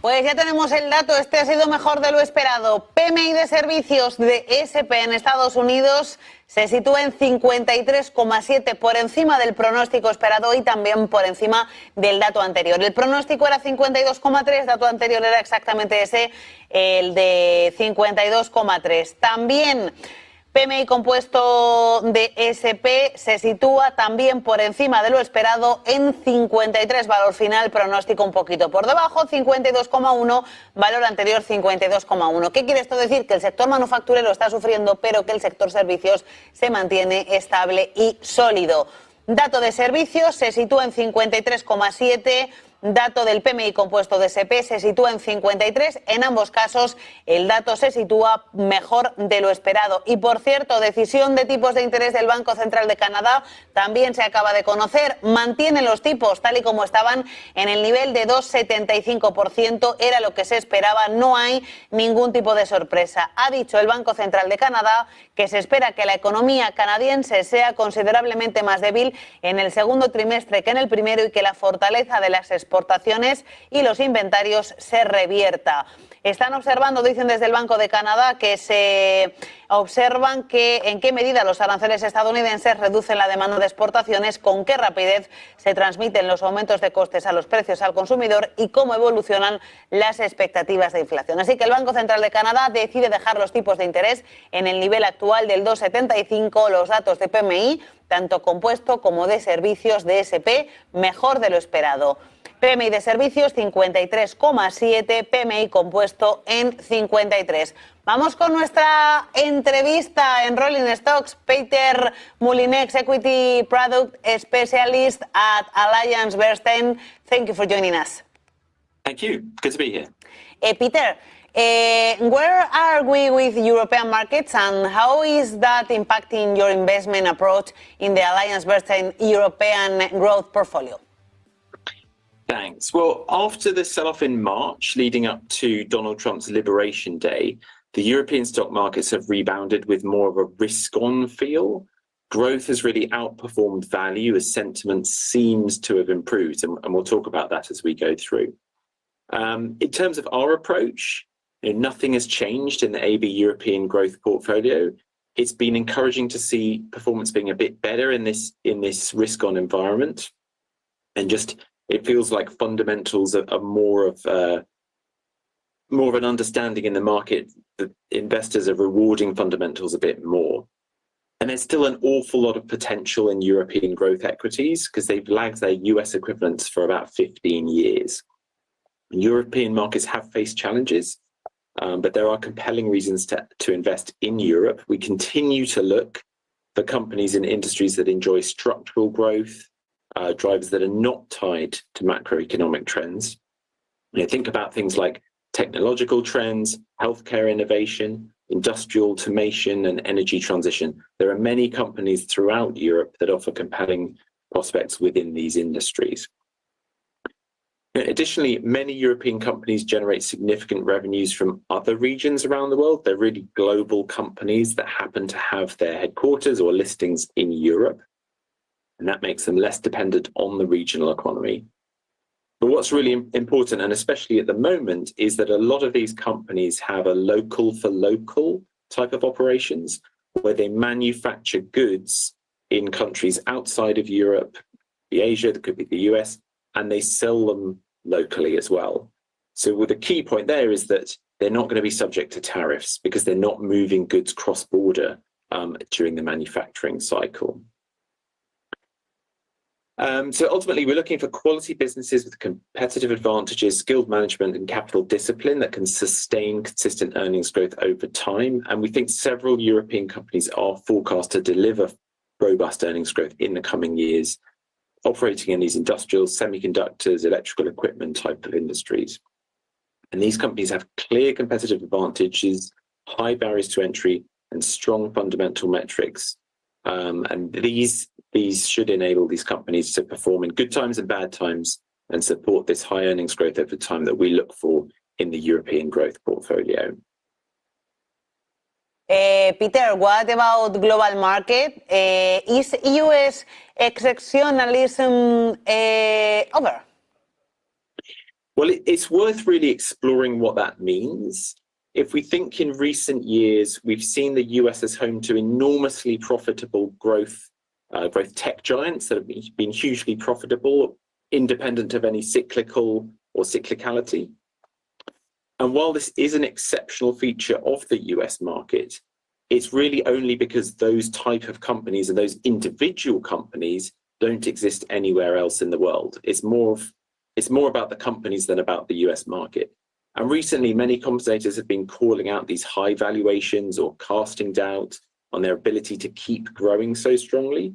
Pues ya tenemos el dato, este ha sido mejor de lo esperado. PMI de servicios de SP en Estados Unidos se sitúa en 53,7 por encima del pronóstico esperado y también por encima del dato anterior. El pronóstico era 52,3, dato anterior era exactamente ese, el de 52,3. También PMI compuesto de SP se sitúa también por encima de lo esperado en 53, valor final, pronóstico un poquito por debajo, 52,1, valor anterior 52,1. ¿Qué quiere esto decir? Que el sector manufacturero está sufriendo, pero que el sector servicios se mantiene estable y sólido. Dato de servicios se sitúa en 53,7. Dato del PMI compuesto de SP se sitúa en 53. En ambos casos, el dato se sitúa mejor de lo esperado. Y, por cierto, decisión de tipos de interés del Banco Central de Canadá también se acaba de conocer. Mantiene los tipos tal y como estaban en el nivel de 2,75%. Era lo que se esperaba. No hay ningún tipo de sorpresa. Ha dicho el Banco Central de Canadá que se espera que la economía canadiense sea considerablemente más débil en el segundo trimestre que en el primero y que la fortaleza de las exportaciones y los inventarios se revierta. Están observando, dicen desde el Banco de Canadá, que se observan que en qué medida los aranceles estadounidenses reducen la demanda de exportaciones, con qué rapidez se transmiten los aumentos de costes a los precios al consumidor y cómo evolucionan las expectativas de inflación. Así que el Banco Central de Canadá decide dejar los tipos de interés en el nivel actual del 2,75, los datos de PMI, tanto compuesto como de servicios de SP, mejor de lo esperado. PMI de servicios 53,7, PMI compuesto en 53. Vamos con nuestra entrevista en Rolling Stocks. Peter Moulinex, Equity Product Specialist at Alliance Bernstein. Thank you for joining us. Thank you. Good to be here. Peter, where are we with European markets and how is that impacting your investment approach in the Alliance Bernstein European growth portfolio? Thanks. Well, after the sell-off in March leading up to Donald Trump's Liberation Day, the European stock markets have rebounded with more of a risk-on feel. Growth has really outperformed value as sentiment seems to have improved, and we'll talk about that as we go through. In terms of our approach, nothing has changed in the AB European growth portfolio. It's been encouraging to see performance being a bit better in this risk-on environment, and just it feels like fundamentals are more of an understanding in the market that investors are rewarding fundamentals a bit more. And there's still an awful lot of potential in European growth equities because they've lagged their US equivalents for about 15 years. European markets have faced challenges, but there are compelling reasons to invest in Europe. We continue to look for companies in industries that enjoy structural growth, drivers that are not tied to macroeconomic trends. Think about things like technological trends, healthcare innovation, industrial automation, and energy transition. There are many companies throughout Europe that offer compelling prospects within these industries. Additionally, many European companies generate significant revenues from other regions around the world. They're really global companies that happen to have their headquarters or listings in Europe, and that makes them less dependent on the regional economy. But what's really important, and especially at the moment, is that a lot of these companies have a local for local type of operations where they manufacture goods in countries outside of Europe, the Asia, that could be the US, and they sell them locally as well. So the key point there is that they're not going to be subject to tariffs because they're not moving goods cross-border during the manufacturing cycle. So ultimately, we're looking for quality businesses with competitive advantages, skilled management, and capital discipline that can sustain consistent earnings growth over time. And we think several European companies are forecast to deliver robust earnings growth in the coming years, operating in these industrial, semiconductors, electrical equipment type of industries. And these companies have clear competitive advantages, high barriers to entry, and strong fundamental metrics. And these should enable these companies to perform in good times and bad times and support this high earnings growth over time that we look for in the European growth portfolio. Peter, what about global market? Is US exceptionalism over? Well, it's worth really exploring what that means. If we think in recent years, we've seen the US as home to enormously profitable growth tech giants that have been hugely profitable, independent of any cyclical or cyclicality. And while this is an exceptional feature of the US market, it's really only because those type of companies and those individual companies don't exist anywhere else in the world. It's more about the companies than about the US market. And recently, many commentators have been calling out these high valuations or casting doubt on their ability to keep growing so strongly.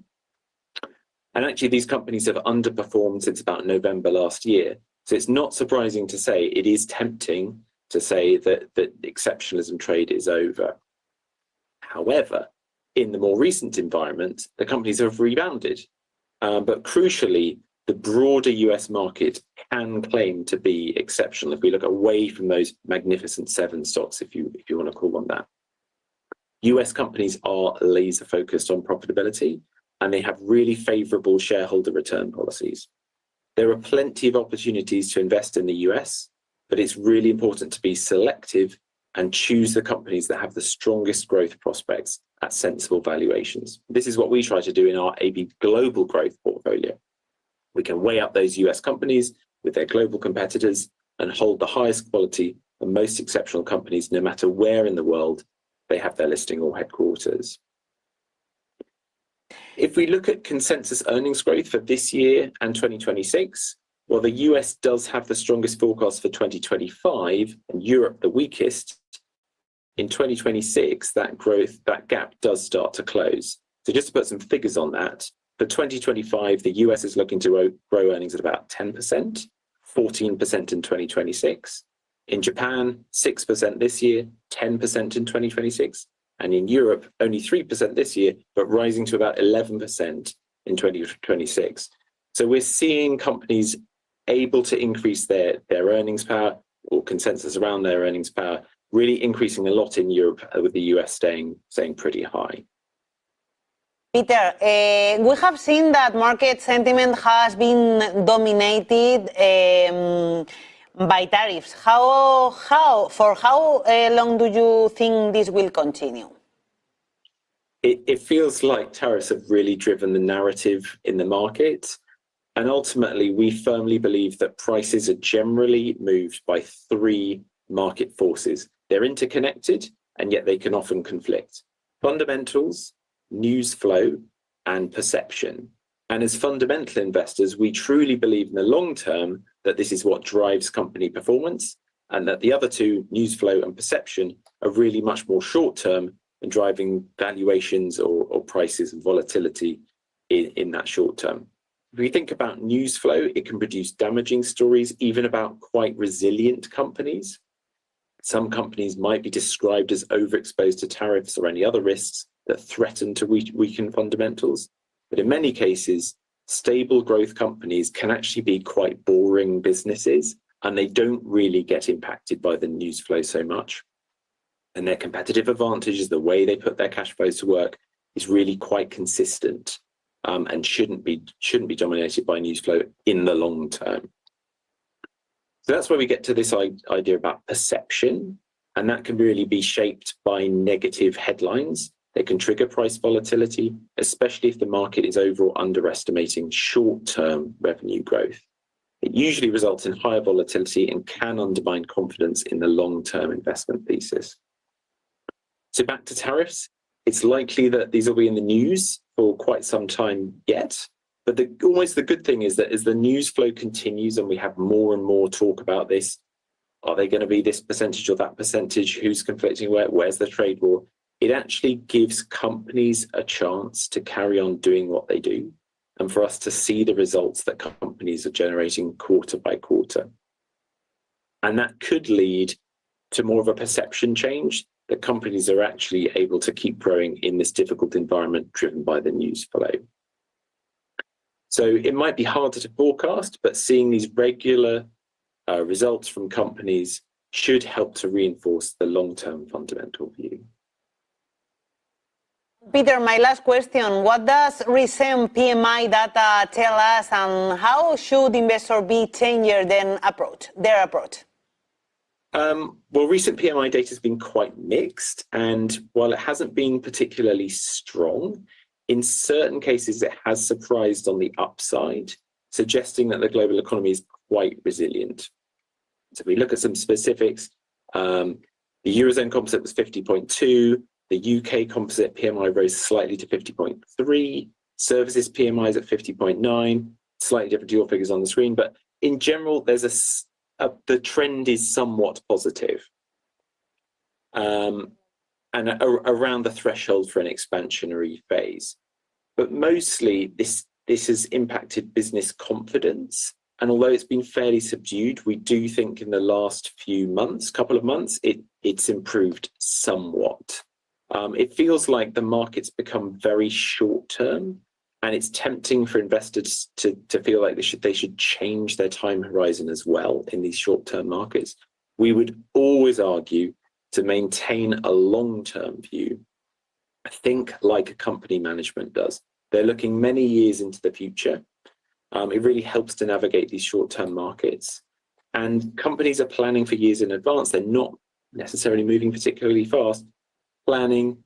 And actually, these companies have underperformed since about November last year. So it's not surprising to say it is tempting to say that the exceptionalism trade is over. However, in the more recent environment, the companies have rebounded. But crucially, the broader US market can claim to be exceptional if we look away from those magnificent seven stocks, if you want to call them that. US companies are laser focused on profitability, and they have really favorable shareholder return policies. There are plenty of opportunities to invest in the US, but it's really important to be selective and choose the companies that have the strongest growth prospects at sensible valuations. This is what we try to do in our AB Global Growth portfolio. We can weigh up those US companies with their global competitors and hold the highest quality and most exceptional companies no matter where in the world they have their listing or headquarters. If we look at consensus earnings growth for this year and 2026, while the US does have the strongest forecast for 2025 and Europe the weakest, in 2026, that gap does start to close. So just to put some figures on that, for 2025, the US is looking to grow earnings at about 10%, 14% in 2026. In Japan, 6% this year, 10% in 2026. And in Europe, only 3% this year, but rising to about 11% in 2026. So we're seeing companies able to increase their earnings power, or consensus around their earnings power, really increasing a lot in Europe, with the US staying pretty high. Peter, we have seen that market sentiment has been dominated by tariffs. For how long do you think this will continue? It feels like tariffs have really driven the narrative in the market. And ultimately, we firmly believe that prices are generally moved by three market forces. They're interconnected, and yet they can often conflict. Fundamentals, news flow, and perception. And as fundamental investors, we truly believe in the long term that this is what drives company performance, and that the other two, news flow and perception, are really much more short term and driving valuations or prices and volatility in that short term. If we think about news flow, it can produce damaging stories, even about quite resilient companies. Some companies might be described as overexposed to tariffs or any other risks that threaten to weaken fundamentals. But in many cases, stable growth companies can actually be quite boring businesses, and they don't really get impacted by the news flow so much. And their competitive advantages, the way they put their cash flows to work, is really quite consistent, and shouldn't be dominated by news flow in the long term. So that's where we get to this idea about perception, and that can really be shaped by negative headlines. They can trigger price volatility, especially if the market is overall underestimating short-term revenue growth. It usually results in higher volatility and can undermine confidence in the long-term investment thesis. So back to tariffs, it's likely that these will be in the news for quite some time yet. But almost the good thing is that as the news flow continues and we have more and more talk about this, are they going to be this percentage or that percentage? Who's conflicting where? Where's the trade war? It actually gives companies a chance to carry on doing what they do, and for us to see the results that companies are generating quarter by quarter. And that could lead to more of a perception change, that companies are actually able to keep growing in this difficult environment driven by the news flow. So it might be harder to forecast, but seeing these regular results from companies should help to reinforce the long-term fundamental view. Peter, my last question. What does recent PMI data tell us, and how should investors be changing their approach? Well, recent PMI data has been quite mixed, and while it hasn't been particularly strong, in certain cases it has surprised on the upside, suggesting that the global economy is quite resilient. So if we look at some specifics, the Eurozone composite was 50.2, the UK composite PMI rose slightly to 50.3, services PMI is at 50.9, slightly different to your figures on the screen, but in general, there's the trend is somewhat positive, and around the threshold for an expansionary phase. But mostly this has impacted business confidence, and although it's been fairly subdued, we do think in the last couple of months, it's improved somewhat. It feels like the market's become very short term, and it's tempting for investors to feel like they should change their time horizon as well in these short-term markets. We would always argue to maintain a long-term view, I think like a company management does. They're looking many years into the future. It really helps to navigate these short-term markets. And companies are planning for years in advance. They're not necessarily moving particularly fast, planning,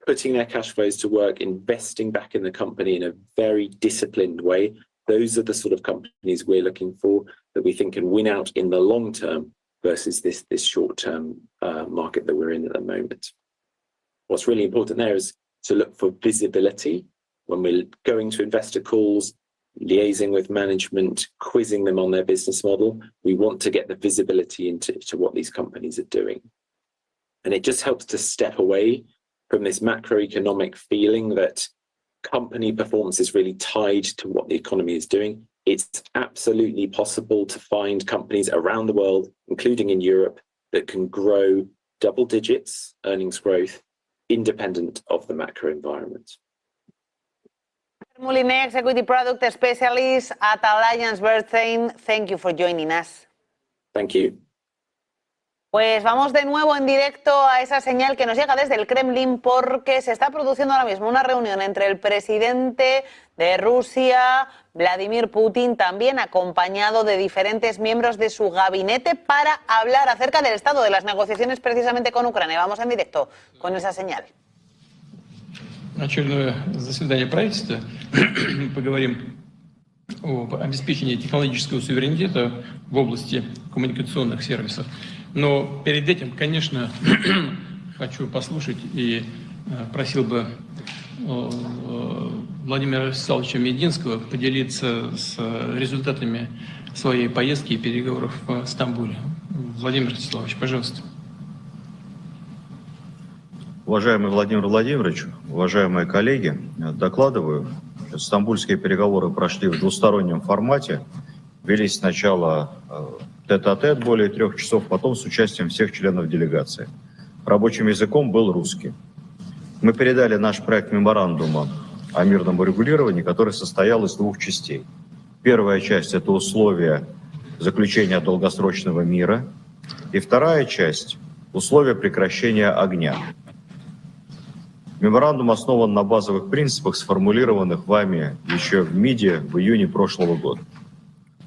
putting their cash flows to work, investing back in the company in a very disciplined way. Those are the sort of companies we're looking for, that we think can win out in the long term versus this short-term market that we're in at the moment. What's really important there is to look for visibility when we're going to investor calls, liaising with management, quizzing them on their business model. We want to get the visibility into what these companies are doing. And it just helps to step away from this macroeconomic feeling that company performance is really tied to what the economy is doing. It's absolutely possible to find companies around the world, including in Europe, that can grow double digits earnings growth independent of the macro environment. Moulinet, Executive Product Specialist at Alliance Bernstein, thank you for joining us. Thank you. Pues vamos de nuevo en directo a esa señal que nos llega desde el Kremlin, porque se está produciendo ahora mismo una reunión entre el presidente de Rusia, Vladimir Putin, también acompañado de diferentes miembros de su gabinete, para hablar acerca del estado de las negociaciones precisamente con Ucrania. Vamos en directo con esa señal. Очередное заседание правительства. Поговорим об обеспечении технологического суверенитета в области коммуникационных сервисов. Но перед этим, конечно, хочу послушать и просил бы Владимира Вячеславовича Мединского поделиться с результатами своей поездки и переговоров в Стамбуле. Владимир Вячеславович, пожалуйста. Уважаемый Владимир Владимирович, уважаемые коллеги, докладываю, что стамбульские переговоры прошли в двустороннем формате. Велись сначала тет-а-тет более 3 часов, потом с участием всех членов делегации. Рабочим языком был русский. Мы передали наш проект меморандума о мирном урегулировании, который состоял из 2 частей. Первая часть – это условия заключения долгосрочного мира, и вторая часть – условия прекращения огня. Меморандум основан на базовых принципах, сформулированных вами еще в МИДе в июне прошлого года.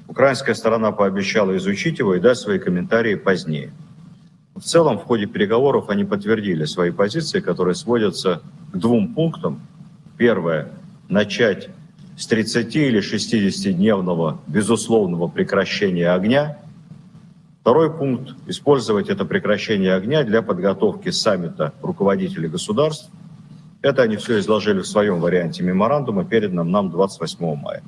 Украинская сторона пообещала изучить его и дать свои комментарии позднее. В целом, в ходе переговоров они подтвердили свои позиции, которые сводятся к 2 пунктам. Первое – начать с 30 или 60-дневного безусловного прекращения огня. Второй пункт – использовать это прекращение огня для подготовки саммита руководителей государств. Это они все изложили в своем варианте меморандума, переданном нам 28 мая.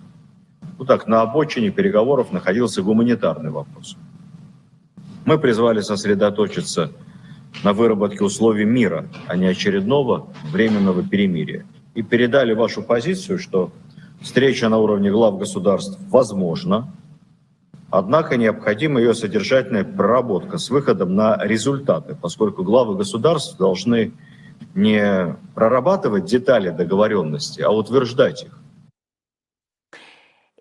Вот так, на обочине переговоров находился гуманитарный вопрос. Мы призвали сосредоточиться на выработке условий мира, а не очередного временного перемирия. И передали вашу позицию, что встреча на уровне глав государств возможна, однако необходима ее содержательная проработка с выходом на результаты, поскольку главы государств должны не prorabатывать детали договоренности, а утверждать их.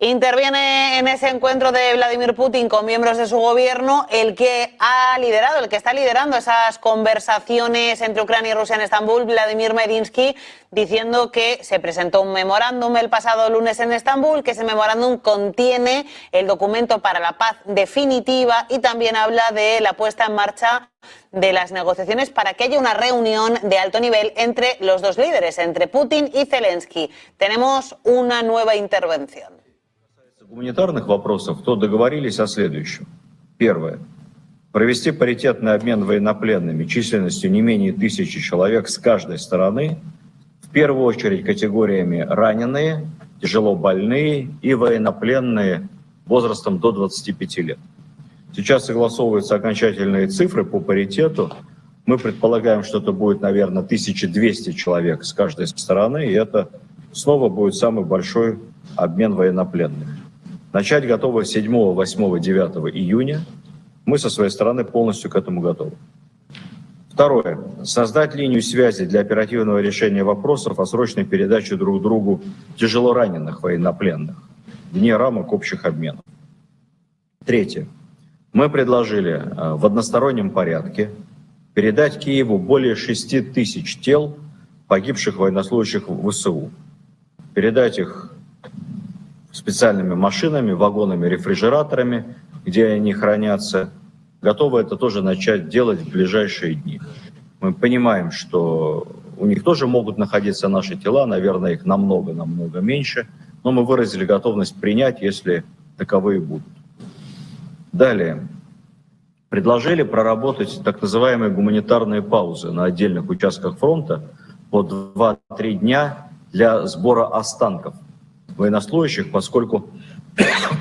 Interviene en ese encuentro de Vladimir Putin con miembros de su gobierno el que ha liderado, el que está liderando esas conversaciones entre Ucrania y Rusia en Estambul, Vladimir Medinsky, diciendo que se presentó un memorándum el pasado lunes en Estambul, que ese memorándum contiene el documento para la paz definitiva, y también habla de la puesta en marcha de las negociaciones para que haya una reunión de alto nivel entre los dos líderes, entre Putin y Zelensky. Tenemos una nueva intervención. Гуманитарных вопросов, то договорились о следующем. Первое. Провести паритетный обмен военнопленными численностью не менее 1000 человек с каждой стороны, в первую очередь категориями раненые, тяжело больные и военнопленные возрастом до 25 лет. Сейчас согласовываются окончательные цифры по паритету. Мы предполагаем, что это будет, наверное, 1200 человек с каждой стороны, и это снова будет самый большой обмен военнопленными. Начать готовы 7, 8, 9 июня. Мы со своей стороны полностью к этому готовы. Второе. Создать линию связи для оперативного решения вопросов о срочной передаче друг другу тяжело раненых военнопленных вне рамок общих обменов. Третье. Мы предложили в одностороннем порядке передать Киеву более 6000 тел погибших военнослужащих в ВСУ. Передать их специальными машинами, вагонами, рефрижераторами, где они хранятся. Готовы это тоже начать делать в ближайшие дни. Мы понимаем, что у них тоже могут находиться наши тела, наверное, их намного меньше, но мы выразили готовность принять, если таковые будут. Далее. Предложили проработать так называемые гуманитарные паузы на отдельных участках фронта по 2-3 дня для сбора останков военнослужащих, поскольку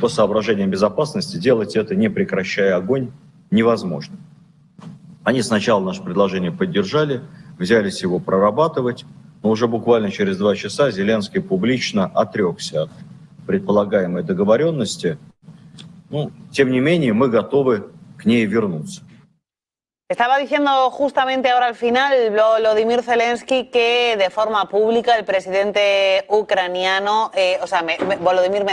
по соображениям безопасности делать это, не прекращая огонь, невозможно. Они сначала наше предложение поддержали, взялись его прорабатывать, но уже буквально через 2 часа Зеленский публично отрекся от предполагаемой договоренности. Ну, тем не менее, мы готовы к ней вернуться. Estaba diciendo justamente ahora al final Volodymyr Zelensky que de forma pública el presidente ucraniano, Vladimir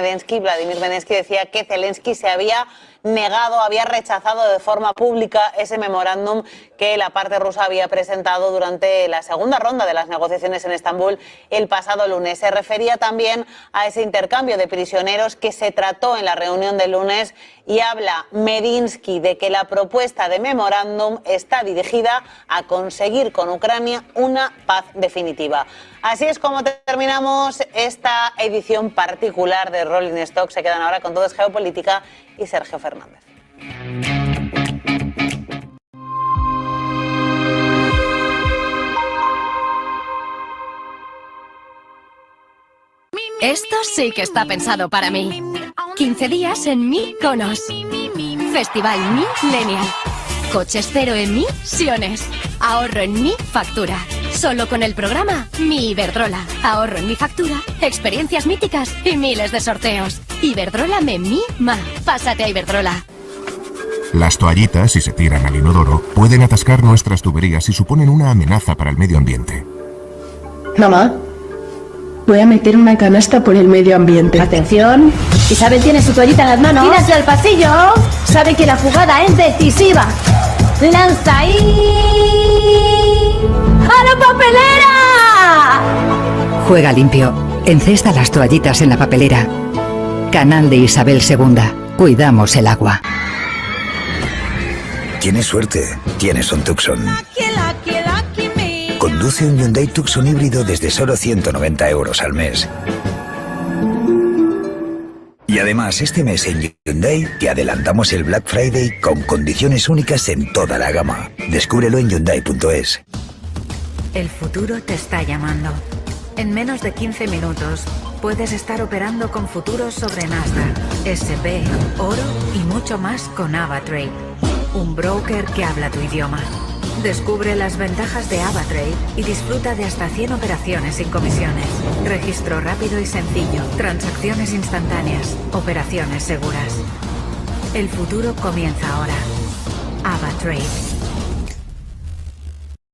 Zelensky decía que Zelensky se había negado, había rechazado de forma pública ese memorándum que la parte rusa había presentado durante la segunda ronda de las negociaciones en Estambul el pasado lunes. Se refería también a ese intercambio de prisioneros que se trató en la reunión del lunes y habla Medinsky de que la propuesta de memorándum está dirigida a conseguir con Ucrania una paz definitiva. Así es como terminamos esta edición particular de Rolling Stock. Se quedan ahora con Todo es Geopolítica y Sergio Fernández. Esto sí que está pensado para mí. 15 días en Mykonos. Festival Millennial. Coches cero en Misiones. Ahorro en mi factura. Solo con el programa Mi Iberdrola. Ahorro en mi factura, experiencias míticas y miles de sorteos. Iberdrola me mima. Pásate a Iberdrola. Las toallitas, si se tiran al inodoro, pueden atascar nuestras tuberías y suponen una amenaza para el medio ambiente. Mamá, voy a meter una canasta por el medio ambiente. Atención. Isabel tiene su toallita en las manos. ¡Tírate al pasillo! Sabe que la jugada es decisiva. ¡Lanza ahí! ¡A la papelera! Juega limpio. Encesta las toallitas en la papelera. Canal de Isabel II. Cuidamos el agua. Tienes suerte. Tienes un Tucson. Conduce un Hyundai Tucson híbrido desde solo 190 € al mes. Y además, este mes en Hyundai te adelantamos el Black Friday con condiciones únicas en toda la gama. Descúbrelo en Hyundai.es. El futuro te está llamando. En menos de 15 minutos puedes estar operando con futuros sobre Nasdaq, SP, oro y mucho más con AvaTrade, un broker que habla tu idioma. Descubre las ventajas de AvaTrade y disfruta de hasta 100 operaciones sin comisiones. Registro rápido y sencillo, transacciones instantáneas, operaciones seguras. El futuro comienza ahora. AvaTrade.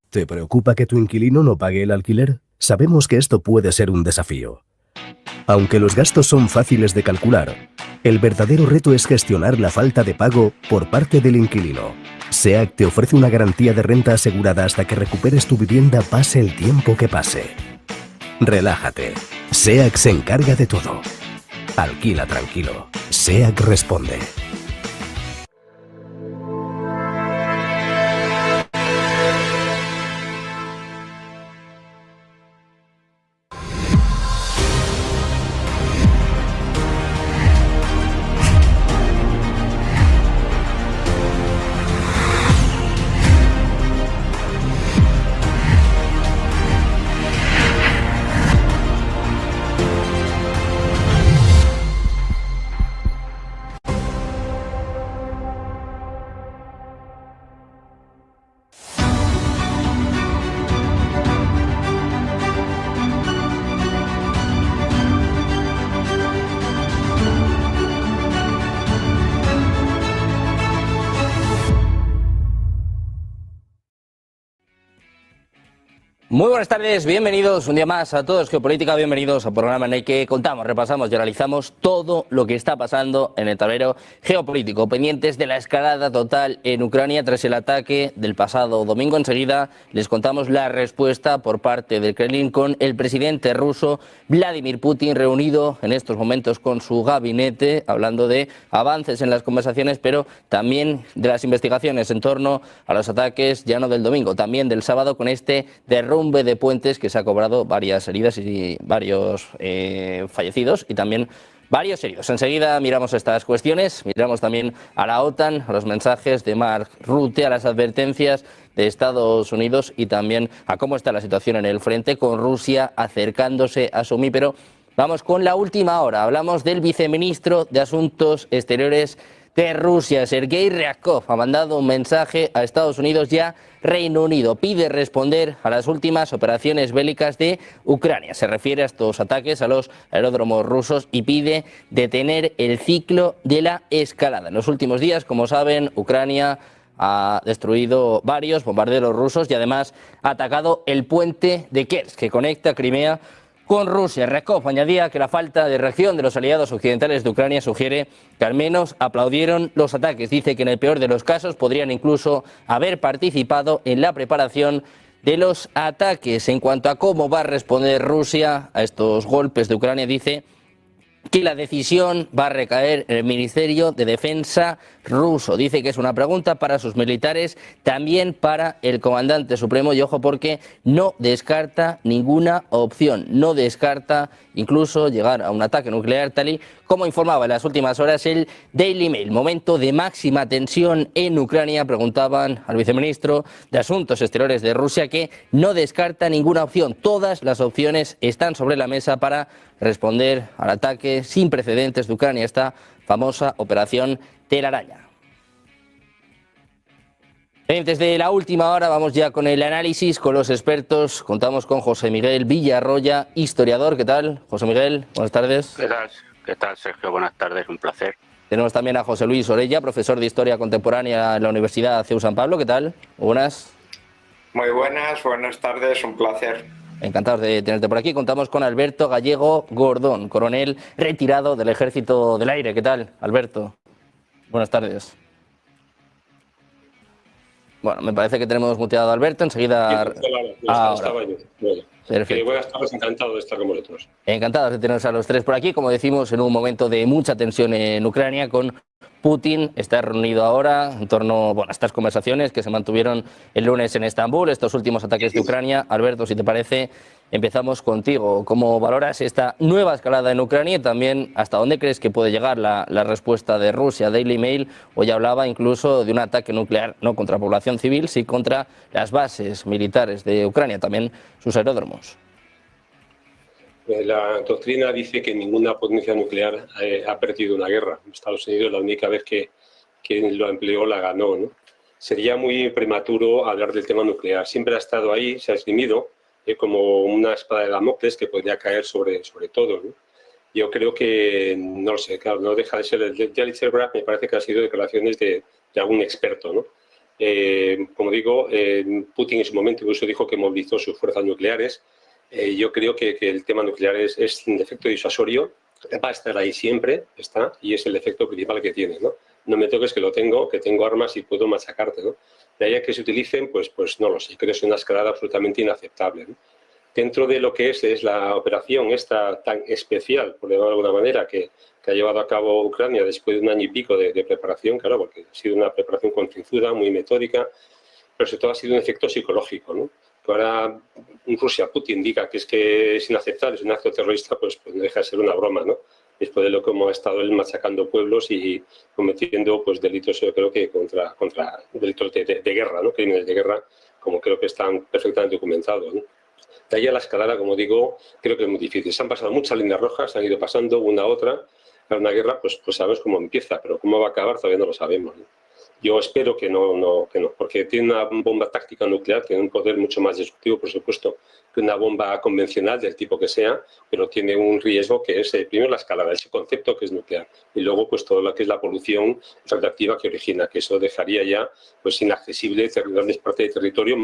¿Te preocupa que tu inquilino no pague el alquiler? Sabemos que esto puede ser un desafío. Aunque los gastos son fáciles de calcular, el verdadero reto es gestionar la falta de pago por parte del inquilino. SEAC te ofrece una garantía de renta asegurada hasta que recuperes tu vivienda pase el tiempo que pase. Relájate. SEAC se encarga de todo. Alquila tranquilo. SEAC responde. Muy buenas tardes, bienvenidos un día más a Todos Geopolítica, bienvenidos al programa en el que contamos, repasamos y analizamos todo lo que está pasando en el tablero geopolítico, pendientes de la escalada total en Ucrania tras el ataque del pasado domingo. Enseguida les contamos la respuesta por parte del Kremlin con el presidente ruso Vladimir Putin reunido en estos momentos con su gabinete, hablando de avances en las conversaciones, pero también de las investigaciones en torno a los ataques ya no del domingo, también del sábado con este derrumbe de puentes que se ha cobrado varias heridas y varios fallecidos y también varios heridos. Enseguida miramos estas cuestiones, miramos también a la OTAN, a los mensajes de Mark Rutte, a las advertencias de Estados Unidos y también a cómo está la situación en el frente con Rusia acercándose a Sumi, pero Vamos con la última hora. Hablamos del viceministro de Asuntos Exteriores de Rusia, Sergei Ryabkov. Ha mandado un mensaje a Estados Unidos y a Reino Unido. Pide responder a las últimas operaciones bélicas de Ucrania. Se refiere a estos ataques a los aeródromos rusos y pide detener el ciclo de la escalada. En los últimos días, como saben, Ucrania ha destruido varios bombarderos rusos y además ha atacado el puente de Kerch, que conecta Crimea con Rusia. Ryabkov añadía que la falta de reacción de los aliados occidentales de Ucrania sugiere que al menos aplaudieron los ataques. Dice que en el peor de los casos podrían incluso haber participado en la preparación de los ataques. En cuanto a cómo va a responder Rusia a estos golpes de Ucrania, dice que la decisión va a recaer en el Ministerio de Defensa ruso. Dice que es una pregunta para sus militares, también para el comandante supremo, y ojo porque no descarta ninguna opción, no descarta incluso llegar a un ataque nuclear, tal y como informaba en las últimas horas el Daily Mail. Momento de máxima tensión en Ucrania. Preguntaban al viceministro de Asuntos Exteriores de Rusia que no descarta ninguna opción. Todas las opciones están sobre la mesa para responder al ataque sin precedentes de Ucrania, esta famosa operación Telaraña. Desde la última hora vamos ya con el análisis, con los expertos. Contamos con José Miguel Villarroya, historiador. ¿Qué tal, José Miguel? Buenas tardes. ¿Qué tal, Sergio? Buenas tardes, un placer. Tenemos también a José Luis Orella, profesor de Historia Contemporánea en la Universidad CEU San Pablo. ¿Qué tal? Buenas. Muy buenas tardes, un placer. Encantados de tenerte por aquí. Contamos con Alberto Gallego Gordón, coronel retirado del Ejército del Aire. ¿Qué tal, Alberto? Buenas tardes. Bueno, me parece que tenemos muteado a Alberto. Enseguida. Estaba yo. Perfecto. Buenas tardes, encantado de estar con vosotros. Encantados de teneros a los tres por aquí. Como decimos, en un momento de mucha tensión en Ucrania, con Putin está reunido ahora en torno a estas conversaciones que se mantuvieron el lunes en Estambul, estos últimos ataques de Ucrania. Alberto, si te parece, empezamos contigo. ¿Cómo valoras esta nueva escalada en Ucrania y también hasta dónde crees que puede llegar la respuesta de Rusia? Daily Mail hoy hablaba incluso de un ataque nuclear, no contra población civil, sí contra las bases militares de Ucrania, también sus aeródromos. La doctrina dice que ninguna potencia nuclear ha perdido una guerra. Estados Unidos, la única vez que lo empleó, la ganó, ¿no? Sería muy prematuro hablar del tema nuclear. Siempre ha estado ahí, se ha esgrimido como una espada de Damocles que podría caer sobre todo, ¿no? Yo creo que, no lo sé, claro, no deja de ser el me parece que han sido declaraciones de algún experto, ¿no? Como digo, Putin en su momento incluso dijo que movilizó sus fuerzas nucleares. Yo creo que el tema nuclear es un efecto disuasorio, va a estar ahí siempre, y es el efecto principal que tiene, ¿no? No me toques que tengo armas y puedo machacarte, ¿no? De ahí a que se utilicen, pues no lo sé, creo que es una escalada absolutamente inaceptable, ¿no? Dentro de lo que es la operación esta tan especial, por decirlo de alguna manera, que ha llevado a cabo Ucrania después de un año y pico de preparación, claro, porque ha sido una preparación concienzuda, muy metódica, pero sobre todo ha sido un efecto psicológico, ¿no? Que ahora Rusia, Putin, diga que es inaceptable, es un acto terrorista, pues no deja de ser una broma, ¿no? Después de lo como ha estado él machacando pueblos y cometiendo pues delitos, yo creo que contra delitos de guerra, ¿no? Crímenes de guerra, como creo que están perfectamente documentados, ¿no? De ahí a la escalada, como digo, creo que es muy difícil. Se han pasado muchas líneas rojas, han ido pasando una a otra. Una guerra, pues sabes cómo empieza, pero cómo va a acabar todavía no lo sabemos, ¿no? Yo espero que no, porque tiene una bomba táctica nuclear, tiene un poder mucho más destructivo, por supuesto, que una bomba convencional del tipo que sea, pero tiene un riesgo que es, primero, la escalada, ese concepto que es nuclear, y luego pues todo lo que es la polución radiactiva que origina, que eso dejaría ya pues inaccesible grandes partes del territorio.